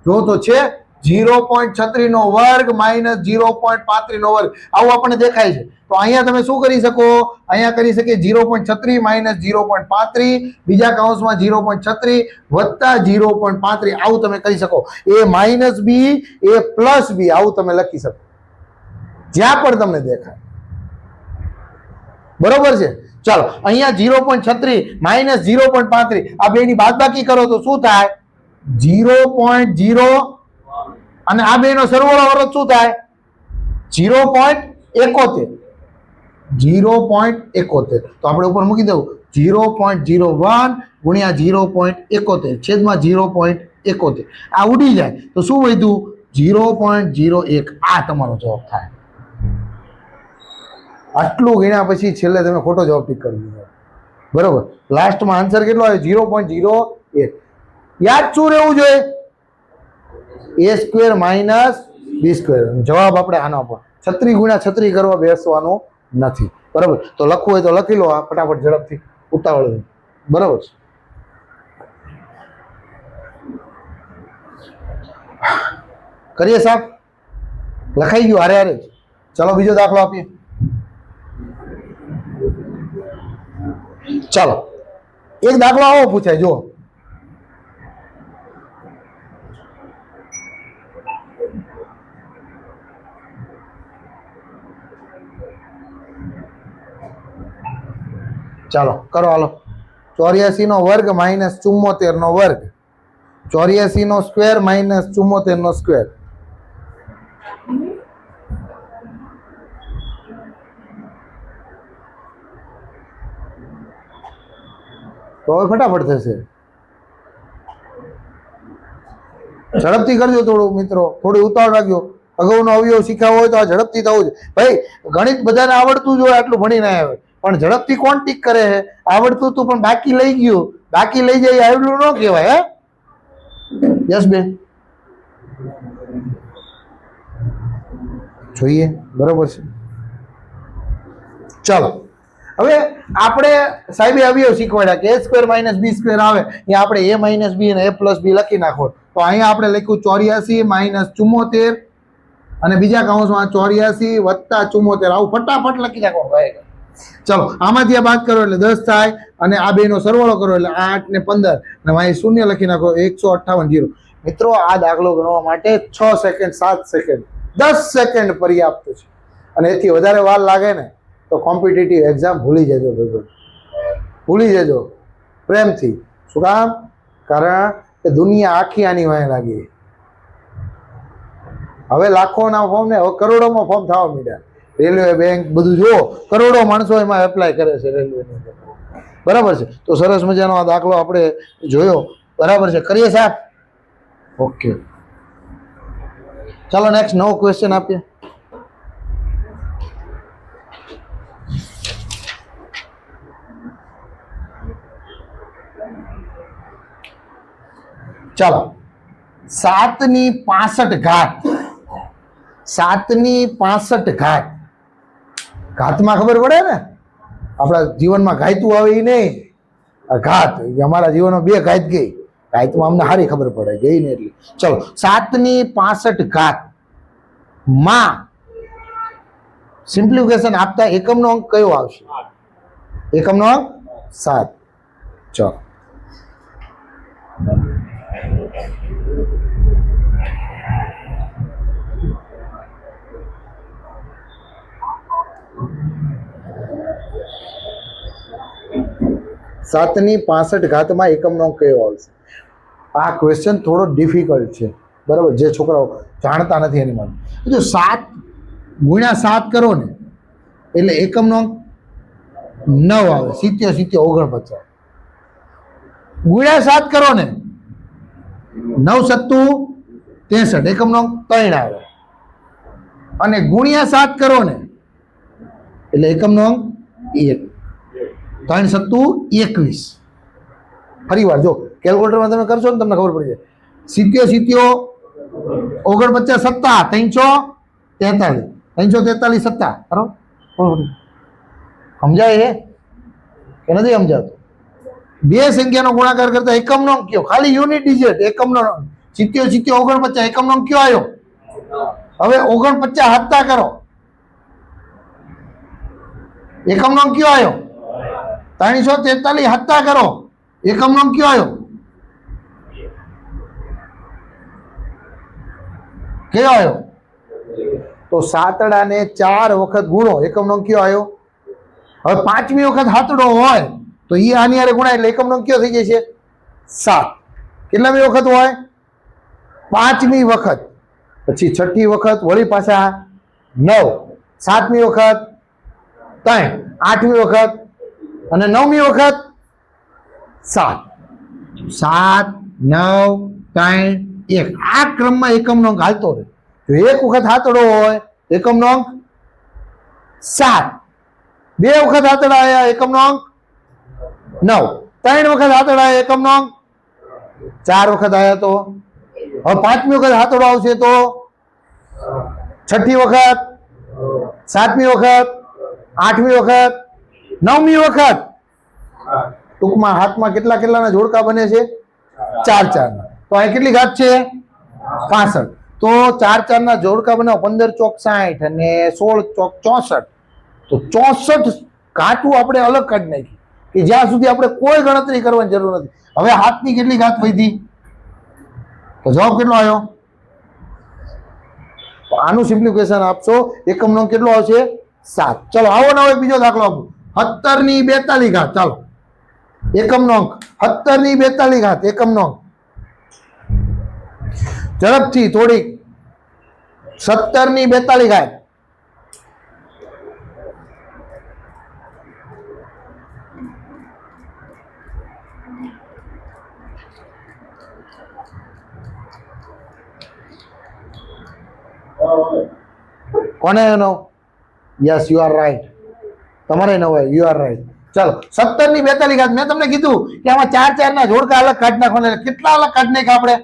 જો તો છે 0.36 નો વર્ગ માઇનસ 0.35 નો વર્ગ આવું આપણને દેખાય છે. તો અહીંયા તમે શું કરી શકો? અહીંયા કરી શકીએ 0.36 માઇનસ 0.35 બીજા કૌંસમાં 0.36 વત્તા 0.35 આવું તમે કરી શકો. a minus B, a plus B આવું તમે લખી શકો જ્યાં પણ તમને દેખાય. બરોબર છે? ચાલો અહીંયા 0.36 માઇનસ 0.35 આ બેની બાદબાકી કરો તો શું થાય? 0.0 અને આ બેનો સરવાળો કરો શું થાય? 0.71. 0.71 તો આપણે ઉપર મૂકી દઉં 0.01 ગુણ્યા 0.71 છેદમાં 0.71 આ ઉડી જાય તો શું વધ્યું? 0.01. આ તમારો જવાબ થાય. આટલું ગણ્યા પછી છેલ્લે તમે ખોટો જવાબ ટીક કરી દીધો. બરોબર? લાસ્ટમાં આન્સર કેટલો આવે? 0.01. યાદ શું રહેવું જોઈએ? a square minus B square. જવાબ આપણે આનો પર 36 ગુણ્યા 36 કરવા બેસવાનો નથી. બરાબર? તો લખવું હોય તો લખી લો આ ફટાફટ ઝડપથી, ઉતાવળ. બરાબર છે? કરીએ સાહેબ? લખાઈ ગયું હારે હારે. ચલો બીજો દાખલો આપીએ. ચાલો એક દાખલો આવો પૂછાય જો. ચાલો કરો હાલો. 84 નો વર્ગ માઇનસ 74 નો વર્ગ. 84 નો સ્ક્વેર માઇનસ 74 નો સ્ક્વેર. તો હવે ફટાફટ થશે. ઝડપથી કરજો થોડું મિત્રો, થોડી ઉતાવળ રાખજો. અગાઉનો અવયવ શીખાવો હોય તો આ ઝડપથી થવું છે. ભાઈ ગણિત બધાને આવડતું જ હોય, આટલું ભણી ના આવે. પણ ઝડપથી કોણ ટીક કરે છે? આવડતું તું પણ બાકી લઈ ગયું. બાકી લઈ જાય આવડું ન કહેવાય. હે યસ બેન? જોઈએ. બરોબર છે? ચાલો હવે આપણે સાહેબે અવયવ શીખવાડ્યા કે a square minus B square આવે ત્યાં આપણે a માઇનસ બી અને a પ્લસ બી લખી નાખો. તો અહીંયા આપણે લખ્યું 84 માઇનસ 74 અને બીજા કૌંસમાં 84 વત્તા 74 આવું ફટાફટ લખી નાખો. ચલો આમાંથી આ બાદ કરો એટલે 10 થાય અને આ બેનો સરવાળો કરો એટલે 8 ને 15 અને અહીં શૂન્ય લખી નાખો 158 0. મિત્રો આ દાખલો ગણવા માટે 6 સેકન્ડ 7 સેકન્ડ 10 સેકન્ડ પર્યાપ્ત છે. અને એથી વધારે વાર લાગે ને તો કોમ્પિટિટિવ એક્ઝામ ભૂલી જજો ભાઈ, ભૂલી જજો પ્રેમથી. શું કામ? કારણ કે દુનિયા આખી આની વાંહે લાગી. હવે લાખોના ફોર્મ ને હવે કરોડોમાં ફોર્મ થવા માંડ્યા. રેલવે, બેંક બધું જુઓ, કરોડો માણસો એમાં એપ્લાય કરે છે રેલવેની અંદર. બરાબર છે. તો સરસ મજાનો આ દાખલો આપણે જોયો. બરાબર છે. કરીએ સાહેબ? ઓકે, ચાલો નેક્સ્ટ નવો ક્વેશ્ચન આપીએ. ચાલો, 7 ની 65 ઘાત. 7 ની 65 ઘાત. ઘાતમાં ખબર પડે ને, આપણા જીવનમાં ઘાયતું આવે એ નહીં, આ ઘાત. અમારા જીવનમાં 2 ઘાત ગઈ. ઘાતમાં અમને સારી ખબર પડે, ગઈ ને એટલી. ચલો, 7 ની 65 ઘાત માં સિમ્પ્લિફિકેશન આપતા એકમનો અંક કયો આવશે? એકમનો અંક 7. ચલો, સાતની 65 ઘાતમાં એકમનો અંક કયો આવશે? આ ક્વેશ્ચન થોડો ડિફિકલ્ટ છે. બરાબર, જે છોકરાઓ જાણતા નથી એની માટે. જો 7 ગુણ્યા 7 કરો ને એટલે એકમનો અંક 9 આવે. 70 49. ગુણ્યા 7 કરો ને 9 સત્તુ 63, એકમનો અંક 3 આવે. અને ગુણ્યા 7 કરો ને એટલે એકમનો અંક 1. 3 સત્તુ 21. ફરી વાર જો કેલ્ક્યુલેટરમાં તમે કરશો ને તમને ખબર પડી જાય. 70 49 સત્તા 343. 343 સત્તા કરો. સમજાય છે કે નથી સમજાતું? 2 સંખ્યાનો ગુણાકાર કરતા એકમનો અંક કયો? ખાલી યુનિટ ડિજિટ એકમનો 70 49 એકમનો અંક કયો આવ્યો? હવે 49 હત્તા કરો, એકમનો અંક કયો આવ્યો? 343 હત્તા કરો, એકમનો અંક કયો આવ્યો? કયો આવ્યો? તો સાતડાને 4 વખત ગુણો, એકમનો અંક કયો આવ્યો? હવે 5મી વખત હાથડો હોય તો એ આની હારે ગુણાય એટલે એકમનો અંક કયો થઈ જાય છે? 7. કેટલામી વખત હોય? 5મી વખત. પછી 6ઠી વખત વળી પાછા 9, 7મી વખત 3, 8મી વખત અને 9મી વખત 7. 7 9 3 1 આ ક્રમમાં એકમનો અંક હાલતો રહે. જો એક વખત હાથડો હોય એકમનો અંક 7, 2 વખત હાથડા આવ્યા એકમનો અંક 9, 3 વખત હાથડા આવ્યા એકમનો અંક 4 વખત આવ્યા તો હવે 5મી વખત હાથડો આવશે તો 6ઠી વખત, 7મી વખત, 8મી વખત, 9મી વખત. ટૂંકમાં હાથમાં કેટલાના જોડકા બને છે? 4 4. તો અહીં કેટલી ઘાત છે? 65. તો 4 4 ના જોડકા બનાવો. 15 ચોક 60 અને 16 ચોક 64. તો 64 ઘાટું આપણે અલગ કાઢી નાખી કે જ્યાં સુધી આપણે કોઈ ગણતરી કરવાની જરૂર નથી. હવે હાથની કેટલી ઘાત વધી? તો જવાબ કેટલો આવ્યો? આનું સિમ્પ્લિફિકેશન આપશો, એકમનો અંક કેટલો આવશે? 7. ચલો, આવો નવો એક બીજો દાખલો આપો. 17 ની 42 ઘાત. ચાલો, એકમનો અંક 17 ની 42 ઘાત એકમનો અંક. ઝડપથી થોડીક. 17 ની 42 ઘાત. કોને નો? Yes, you are right. તમારે ન હોય, યુ આર રાઈટ. ચાલો, 17 ની 42 ઘાત. મેં તમને કીધું કે આમાં 4 4 ના જોડકા અલગ કાઢી નાખવાના. કેટલા અલગ કાઢી નાખ્યા આપણે?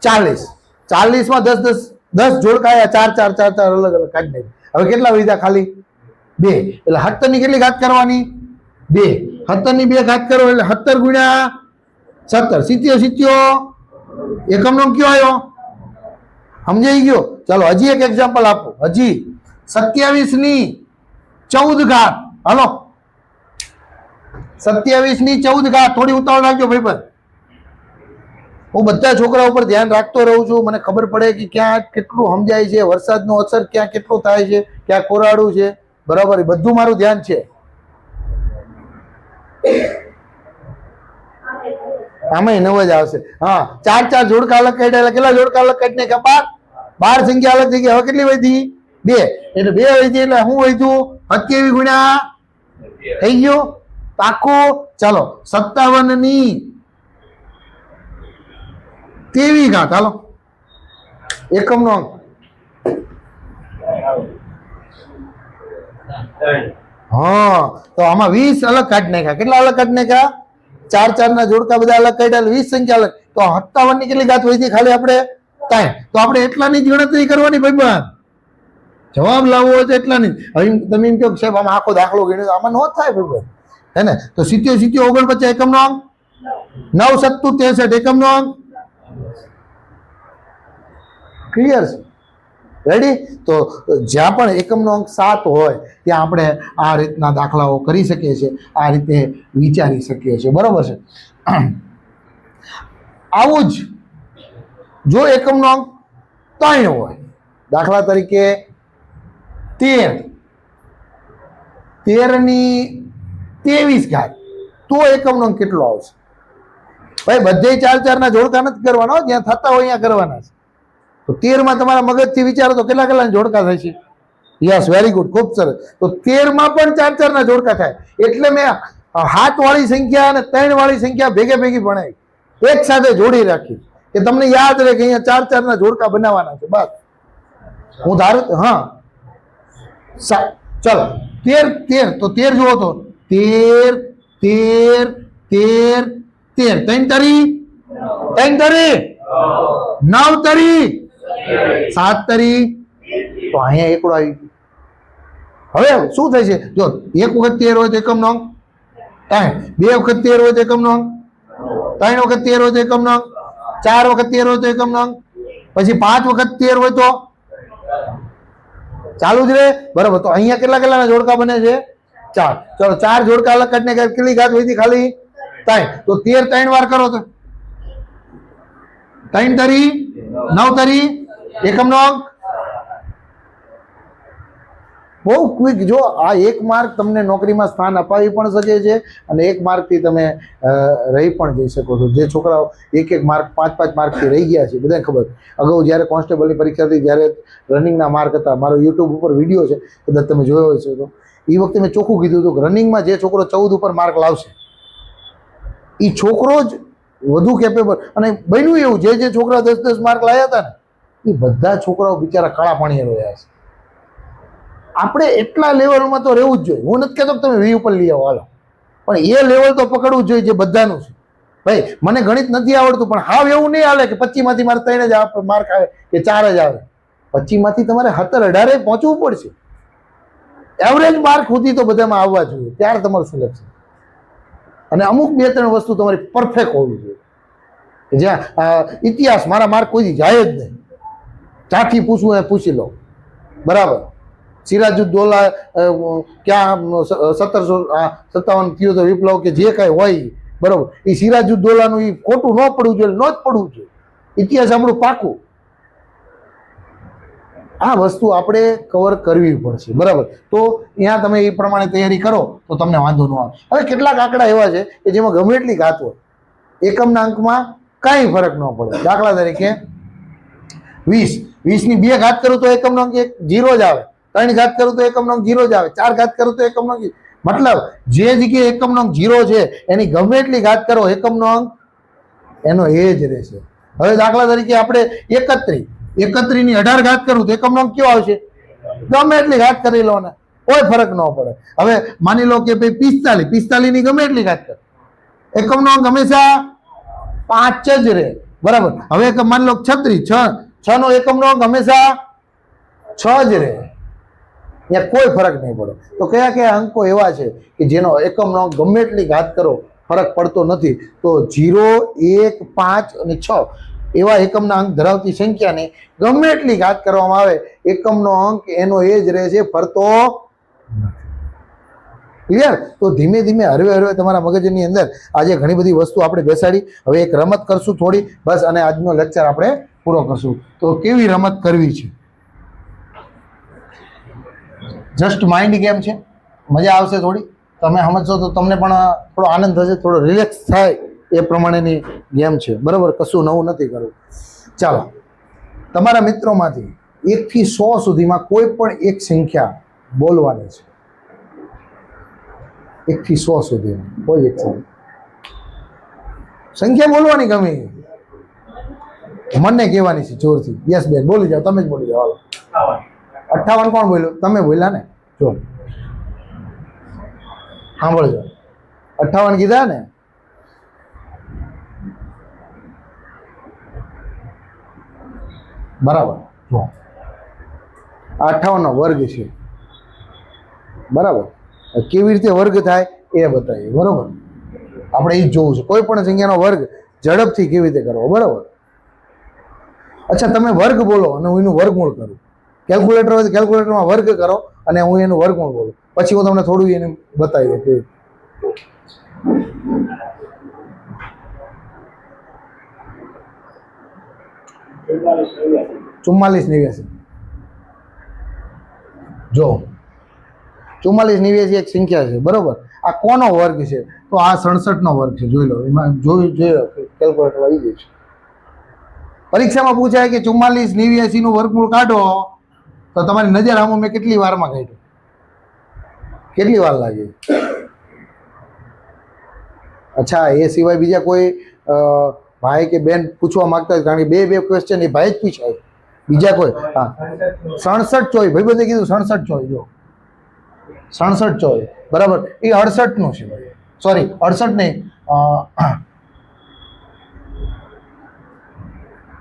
40. 40 માં 10 જોડકા આવ્યા, 4 4 4 4 અલગ અલગ કાઢી નાખ્યા. હવે કેટલા વધ્યા? ખાલી 2. એટલે 17 ની કેટલી ઘાત કરવાની? 2. 17 ની 2 ઘાત કરો એટલે 17 ગુણ્યા 17, 70 એકમનો કયો આવ્યો? સમજાઈ ગયો? ચાલો, હજી એક એક્ઝામ્પલ આપો. હજી 27 ની 14 ઘાત. હાલો, 27 ની 14 ઘાત. થોડી ઉતાવળ રાખજો ભાઈ. પણ હું બધા છોકરા ઉપર ધ્યાન રાખતો રહું છું. મને ખબર પડે કે ક્યાં કેટલું સમજાય છે, વરસાદનો અસર ક્યાં કેટલું થાય છે, ક્યાં કોરાડું છે. બરાબર, બધું મારું ધ્યાન છે. આમાં 9 જ આવશે. હા, 4 4 જોડકા અલગ કાઢ્યા. કેટલા જોડકા અલગ કાઢી નાખ્યા? 12 સંખ્યા અલગ થઈ ગઈ. હવે કેટલી વધી? 2. એટલે 2 વધી એટલે શું વધ્યું? 27 ગુણ્યા થઈ ગયું પાકું. ચાલો 57 ની 23 ઘાત. હાલો એકમ નો અંક. હા તો આમાં 20 અલગ કાઢી નાખ્યા. કેટલા અલગ કાઢી નાખ્યા? 4 4 ના જોડકા બધા અલગ કાઢ્યા, 20 સંખ્યા અલગ. તો 57 ની કેટલી ઘાત વધી? ખાલી આપણે 3. તો આપણે એટલાની જ ગણતરી કરવાની ભાઈ. જવાબ લાવવો હોય તો એટલાની. હવે તમે એમ કહો કે સાહેબ આમાં આખો દાખલો ગણ્યો, આમાં નો થાય ભાઈ, હે ને? તો 77 49 એકમ નો અંક, 9 7 63 એકમ નો અંક. ક્લિયર છે? રેડી? તો જ્યાં પણ એકમનો અંક 7 હોય ત્યાં આપણે આ રીતના દાખલાઓ કરી શકીએ છીએ, આ રીતે વિચારી શકીએ છીએ. બરોબર છે? આવું જ જો એકમનો અંક 3 હોય, દાખલા તરીકે 13 ની 23 ઘાત, તો એકમનો અંક કેટલો આવશે? ભાઈ બધે 4 4 ના જોડકા નથી કરવાના, જ્યાં થતા હોય અહીંયા કરવાના છે. તો 13 માં તમારા મગજથી વિચારો તો કેટલા કેટલા જોડકા થાય છે? યસ, વેરી ગુડ, ખૂબ સરસ. તો 13 માં પણ 4 4 ના જોડકા થાય. એટલે મેં 7 વાળી સંખ્યા અને 3 વાળી સંખ્યા ભેગે ભેગી ભણાવી, એક સાથે જોડી રાખી કે તમને યાદ રહે કે અહીંયા 4 4 ના જોડકા બનાવવાના છે. બસ હું ધારું. હા ચલો 13 તો 13 જુઓ તો 13 13 13 13 3 તરી 3 તરી 9 તરી 7 તરી. તો અહીંયા એકડો આવી ગયો. હવે શું થાય છે? જો 1 વખત 13 હોય તો એકમનો અંક 3, 2 વખત 13 હોય તો એકમનો અંક 3, વખત 13 હોય તો એકમનો અંક 4 વખત 13 હોય તો એકમનો અંક, પછી 5 વખત 13 હોય તો ચાલુ જ રહે. બરાબર? તો અહીંયા કેટલા કેટલાના જોડકા બને છે? 4. ચલો 4 જોડકા અલગ કાઢને કેટલી ઘાત વધી? ખાલી 3. તો 13 3 વાર કરો તો 3 તરી 9 તરી એકમનો અંક. બહુ ક્વિક. જો આ 1 માર્ક તમને નોકરીમાં સ્થાન અપાવી પણ શકે છે અને 1 માર્કથી તમે રહી પણ જઈ શકો છો. જે છોકરાઓ 1 માર્ક 5 માર્કથી રહી ગયા છે, બધાને ખબર. અગાઉ જ્યારે કોન્સ્ટેબલની પરીક્ષા હતી જ્યારે રનિંગના માર્ક હતા, મારો યુટ્યુબ ઉપર વિડીયો છે, કદાચ તમે જોયો હશે તો. એ વખતે મેં ચોખ્ખું કીધું હતું કે રનિંગમાં જે છોકરો 14 ઉપર માર્ક લાવશે એ છોકરો જ વધુ કેપેબલ. અને બન્યું એવું, જે છોકરા 10 માર્ક લાવ્યા હતા ને એ બધા છોકરાઓ બિચારા કાળા પાણીએ રહ્યા છે. આપણે એટલા લેવલમાં તો રહેવું જ જોઈએ. હું નથી કહેતો કે તમે 20 ઉપર લઈ આવો, હાલો, પણ એ લેવલ તો પકડવું જ જોઈએ જે બધાનું છે. ભાઈ મને ગણિત નથી આવડતું, પણ હાવ એવું નહીં હાલે કે 25 માંથી મારે 3 જ માર્ક આવે કે 4 જ આવે. 25 માંથી તમારે 17 18 પહોંચવું પડશે. એવરેજ માર્ક સુધી તો બધામાં આવવા જોઈએ, ત્યારે તમારું સિલેક્શન. અને અમુક 2-3 વસ્તુ તમારી પરફેક્ટ હોવી જોઈએ. જ્યાં ઇતિહાસ મારા માર્ક કોઈ જાય જ નહીં, ચાથી પૂછવું એ પૂછી લો. બરાબર? સિરાજુદ્દૌલા ક્યાં 1757 થયો તો વિપ્લવ કે જે કાંઈ હોય, બરાબર, એ સિરાજુદ્દૌલાનું એ ખોટું ન પડવું જોઈએ, ન જ પડવું જોઈએ. ઇતિહાસ આપણું પાકું. આ વસ્તુ આપણે કવર કરવી પડશે. બરાબર? તો ત્યાં તમે એ પ્રમાણે તૈયારી કરો તો તમને વાંધો ન આવે. હવે કેટલાક આંકડા એવા છે કે જેમાં ગમે એટલી ઘાત હોય, એકમના અંકમાં કાંઈ ફરક ન પડે. દાખલા તરીકે 20 ની 2 ઘાત કરું તો એકમનો અંક 0 જ આવે, 3 ઘાત કરું તો એકમનો અંક 0 જ આવે, 4 ઘાત કરું તો એકમનો અંક, મતલબ જે જગ્યાએ એકમનો અંક 0 છે એની ગમે એટલી ઘાત કરો, એકમનો અંક એનો એ જ રહેશે. હવે દાખલા તરીકે આપણે 31 ની 18 ઘાત કરું તો એકમનો અંક કયો આવશે? ગમે એટલી ઘાત કરી લો ને કોઈ ફરક ન પડે. હવે માની લો કે ભાઈ 45 ની ગમે એટલી ઘાત કરો, એકમનો અંક હંમેશા 5 જ રહે. બરાબર? હવે માની લો 36 નો એકમનો અંક હંમેશા 6 જ રહે, ત્યાં કોઈ ફરક નહીં પડે. તો કયા કયા અંકો એવા છે કે જેનો એકમનો અંક ગમે એટલી ઘાત કરો ફરક પડતો નથી? તો 0, 1, 5 અને 6 એવા એકમના અંક ધરાવતી સંખ્યાને ગમે એટલી ઘાત કરવામાં આવે, એકમનો અંક એનો એ જ રહે છે, ફરતો નથી. ક્લિયર? તો ધીમે ધીમે હરવે તમારા મગજની અંદર આજે ઘણી બધી વસ્તુ આપણે બેસાડી. હવે એક રમત કરશું થોડી, બસ, અને આજનો લેક્ચર આપણે પૂરો કરશું. તો કેવી રમત કરવી છે? જસ્ટ માઇન્ડ ગેમ છે, મજા આવશે થોડી. તમે સમજશો તો તમને પણ થોડો આનંદ થશે, થોડો રિલેક્સ થાય એ પ્રમાણેની ગેમ છે. બરાબર? કશું નવું નથી કરવું. ચાલો તમારા મિત્રોમાંથી 1 થી 100 સુધીમાં કોઈ પણ એક સંખ્યા બોલવાની છે. 1 થી 100 સુધીમાં કોઈ એક સંખ્યા બોલવાની ગમે મને કહેવાની છે જોરથી. યસ બેન બોલી જાઓ, તમે જ બોલી જાઓ. હાલો 58 કોણ બોલ્યો? તમે બોલ્યા ને. જો સાંભળજો, 58 કીધા ને. બરાબર. જો આ 58 નો વર્ગ છે. બરાબર. કેવી રીતે વર્ગ થાય એ બતાવીએ. બરાબર, આપણે એ જ જોવું છે. કોઈ પણ સંખ્યાનો વર્ગ ઝડપથી કેવી રીતે કરવો. બરાબર. અચ્છા, તમે વર્ગ બોલો અને હું એનું વર્ગમૂળ કરું. કેલ્ક્યુલેટર હોય તો કેલ્ક્યુલેટરમાં વર્ગ કરો અને હું એનું વર્ગમૂળ બોલું. પછી હું તમને થોડું એને બતાવી દઉં કે 4489. જો 4489 એક સંખ્યા છે. બરોબર. આ કોનો વર્ગ છે? તો આ 67 નો વર્ગ છે. જોઈ લો, એમાં જોઈ લો કેલ્ક્યુલેટર આવી જાય છે. પરીક્ષામાં પૂછાય કે 4489 નું વર્ગમૂળ કાઢો તો તમારી નજર આમાં મેં કેટલી વારમાં કાઢ્યું? કેટલી વાર લાગી? અચ્છા, એ સિવાય બીજા કોઈ ભાઈ કે બેન પૂછવા માંગતા હોય? કારણ કે બે ક્વેશ્ચન એ ભાઈ જ પૂછાય. બીજા કોઈ? હા, 67 ચોય ભાઈ બધે કીધું. 67 ચોય. જો 67 ચોય. બરાબર. એ 68 નું છે. સોરી, 68 નહીં,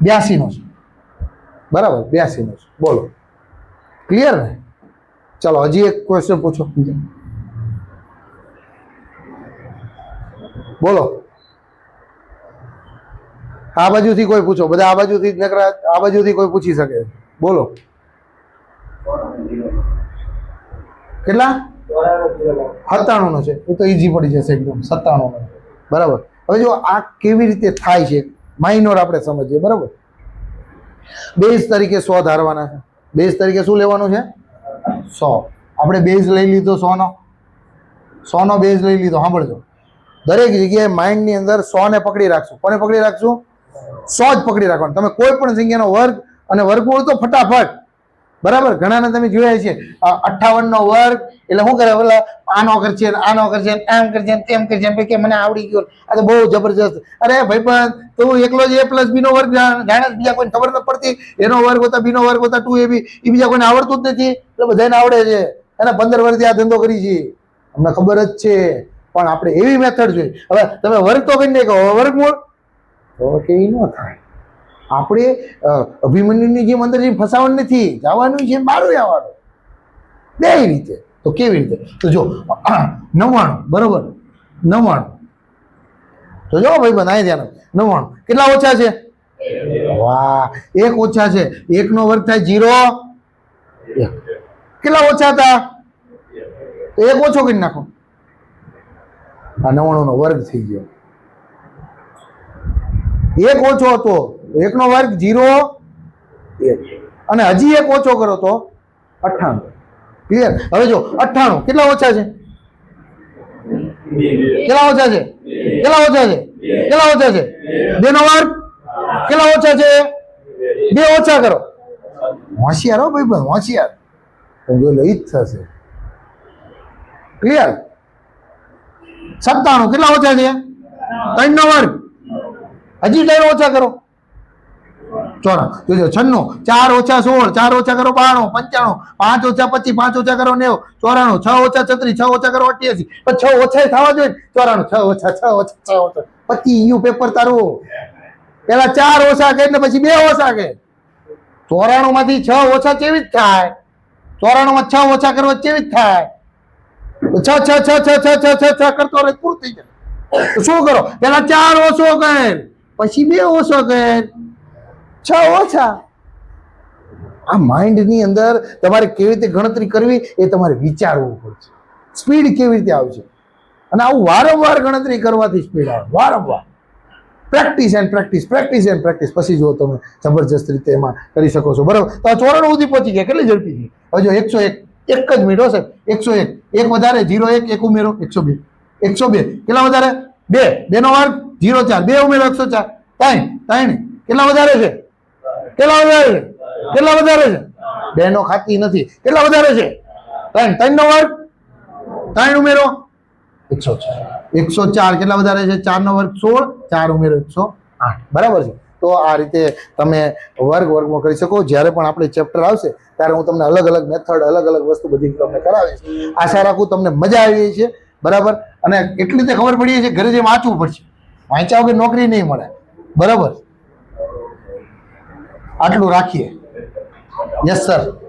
82 નો છે. બરાબર, 82 નો છે. બોલો, ક્લિયર ને? ચાલો હજી એક ક્વેશ્ચન પૂછો. બોલો, આ બાજુથી કોઈ પૂછો. બધા આ બાજુથી જ નકરા, આ બાજુથી કોઈ પૂછી શકે. બોલો, કેટલા? 97 નો છે. એ તો ઈઝી પડી જશે એકદમ. 97 નો. બરાબર. હવે જો આ કેવી રીતે થાય છે, માઇનોર આપણે સમજીએ. બરાબર. બેઝ તરીકે 100 ધારવાના છે. બેઝ તરીકે શું લેવાનું છે? 100. આપણે બેઝ લઈ લીધો 100 નો. 100 નો બેઝ લઈ લીધો. સાંભળજો, દરેક જગ્યાએ માઇન્ડની અંદર 100 ને પકડી રાખશું. કોને પકડી રાખશું? 100 જ પકડી રાખવાનું. તમે કોઈ પણ સંખ્યાનો વર્ગ અને વર્ગમૂળ તો ફટાફટ. બરાબર. ઘણાને તમે જોયા છે 58 નો વર્ગ એટલે શું કરે? ઓલા આનો કરશે, આનો કરશે, આમ કરશે, તેમ કરશે, કે મને આવડી ગયો. આ તો બહુ જબરજસ્ત. અરે ભાઈ પણ તું એકલો જ a + b નો વર્ગ જાણે, બીજા કોઈને ખબર નથી પડતી. એનો વર્ગ હોતા, બી નો વર્ગ હોતા 2ab, એ બીજા કોઈને આવડતું જ નથી. એટલે બધાને આવડે છે. એને 15 વર્ષથી આ ધંધો કરી છે, અમને ખબર જ છે. પણ આપણે એવી મેથડ જોઈએ. હવે તમે વર્ગ તો કઈ નહીં કહો, વર્ગમૂળ તો કે ન થાય. આપણે અભિમન્યુની જેમ અંદર જેમ ફસાવાનું નથી, જવાનું છે બારું આવવાનું. બે રીતે. તો કેવી રીતે? તો જો 99. બરોબર. 99. તો જો ભાઈ બનાવી ધ્યાન. 99 કેટલા ઓછા છે? વાહ, 1 ઓછા છે. 1 નો વર્ગ થાય 0. કેટલા ઓછા હતા? તો 1 ઓછો કરી નાખો. આ 99 નો વર્ગ થઈ ગયો. 1 ઓછો હતો, 1 નો વર્ગ 0, 1. અને હજી 1 ઓછો કરો તો 98. ક્લિયર? હવે જો 98 કેટલા ઓછા છે? કેટલા ઓછા છે? કેટલા ઓછા છે? કેટલા ઓછા છે? 2 નો વર્ગ કેટલા ઓછા છે? 2 ઓછા કરો. હોશિયાર હો ભાઈ, હોશિયાર. જો લો, ઈ જ થશે. ક્લિયર? 97 કેટલા ઓછા છે? 3 નો વર્ગ. હજી 3 ઓછા કરો. 94. જોજો 96. 4 ઓછા 16, 4 ઓછા કરો 92, 95, 5 ઓછા 25, 5 ઓછા કરો 90, 94, 6 ઓછા 36, 6 ઓછા કરો 88. પણ 6 ઓછા થવા જોઈએ. 94, 6 ઓછા 6 ઓછા 6 ઓછા. પછી યુ પેપર તારું. પેલા 4 ઓછા કે ને પછી 2 ઓછા કે. 94 માંથી 6 ઓછા કેવી જ થાય? 94 માં 6 ઓછા કરવા કેવી જ થાય? 6 6 6 6 6 6 6 કરતો રહે, પૂરું થઈ જાય. તો શું કરો? પેલા 4 ઓછો કર, પછી 2 ઓછો કર, 6 ઓછા. આ માઇન્ડની અંદર તમારે કેવી રીતે ગણતરી કરવી એ તમારે વિચારવું પડશે. સ્પીડ કેવી રીતે આવશે? અને આવું વારંવાર ગણતરી કરવાથી સ્પીડ આવે. વારંવાર practice and practice, practice and practice. પછી જો તમે જબરજસ્ત રીતે એમાં કરી શકો છો. બરાબર. તો આ 94 સુધી પહોંચી ગયા. કેટલી ઝડપી છે? હવે જો 101, એક જ મિનિટ હશે. 101, 1 વધારે 0 1, 1 ઉમેરો 102, 102 કેટલા વધારે? 2, 2 નો વર્ગ 0 4, 2 ઉમેરો 104, 3 3 કેટલા વધારે છે? કેટલા વધારે છે? કેટલા વધારે છે? બહેનો ખાતી નથી. કેટલા વધારે છે? 3. 3 નો વર્ગ 3 ઉમેરો 104. 104 કેટલા વધારે છે? 4 નો વર્ગ 16, 4 ઉમેરો 108. બરાબર છે. તો આ રીતે તમે વર્ગમાં કરી શકો. જ્યારે પણ આપણે ચેપ્ટર આવશે ત્યારે હું તમને અલગ અલગ મેથડ, અલગ અલગ વસ્તુ બધી તમને કરાવીશ. આશા રાખું તમને મજા આવી છે. બરાબર. અને એટલી તે ખબર પડી છે, ઘરે જે વાંચવું પડશે. વાંચ્યા વગર નોકરી નહીં મળે. બરાબર. આટલું રાખીએ. Yes sir.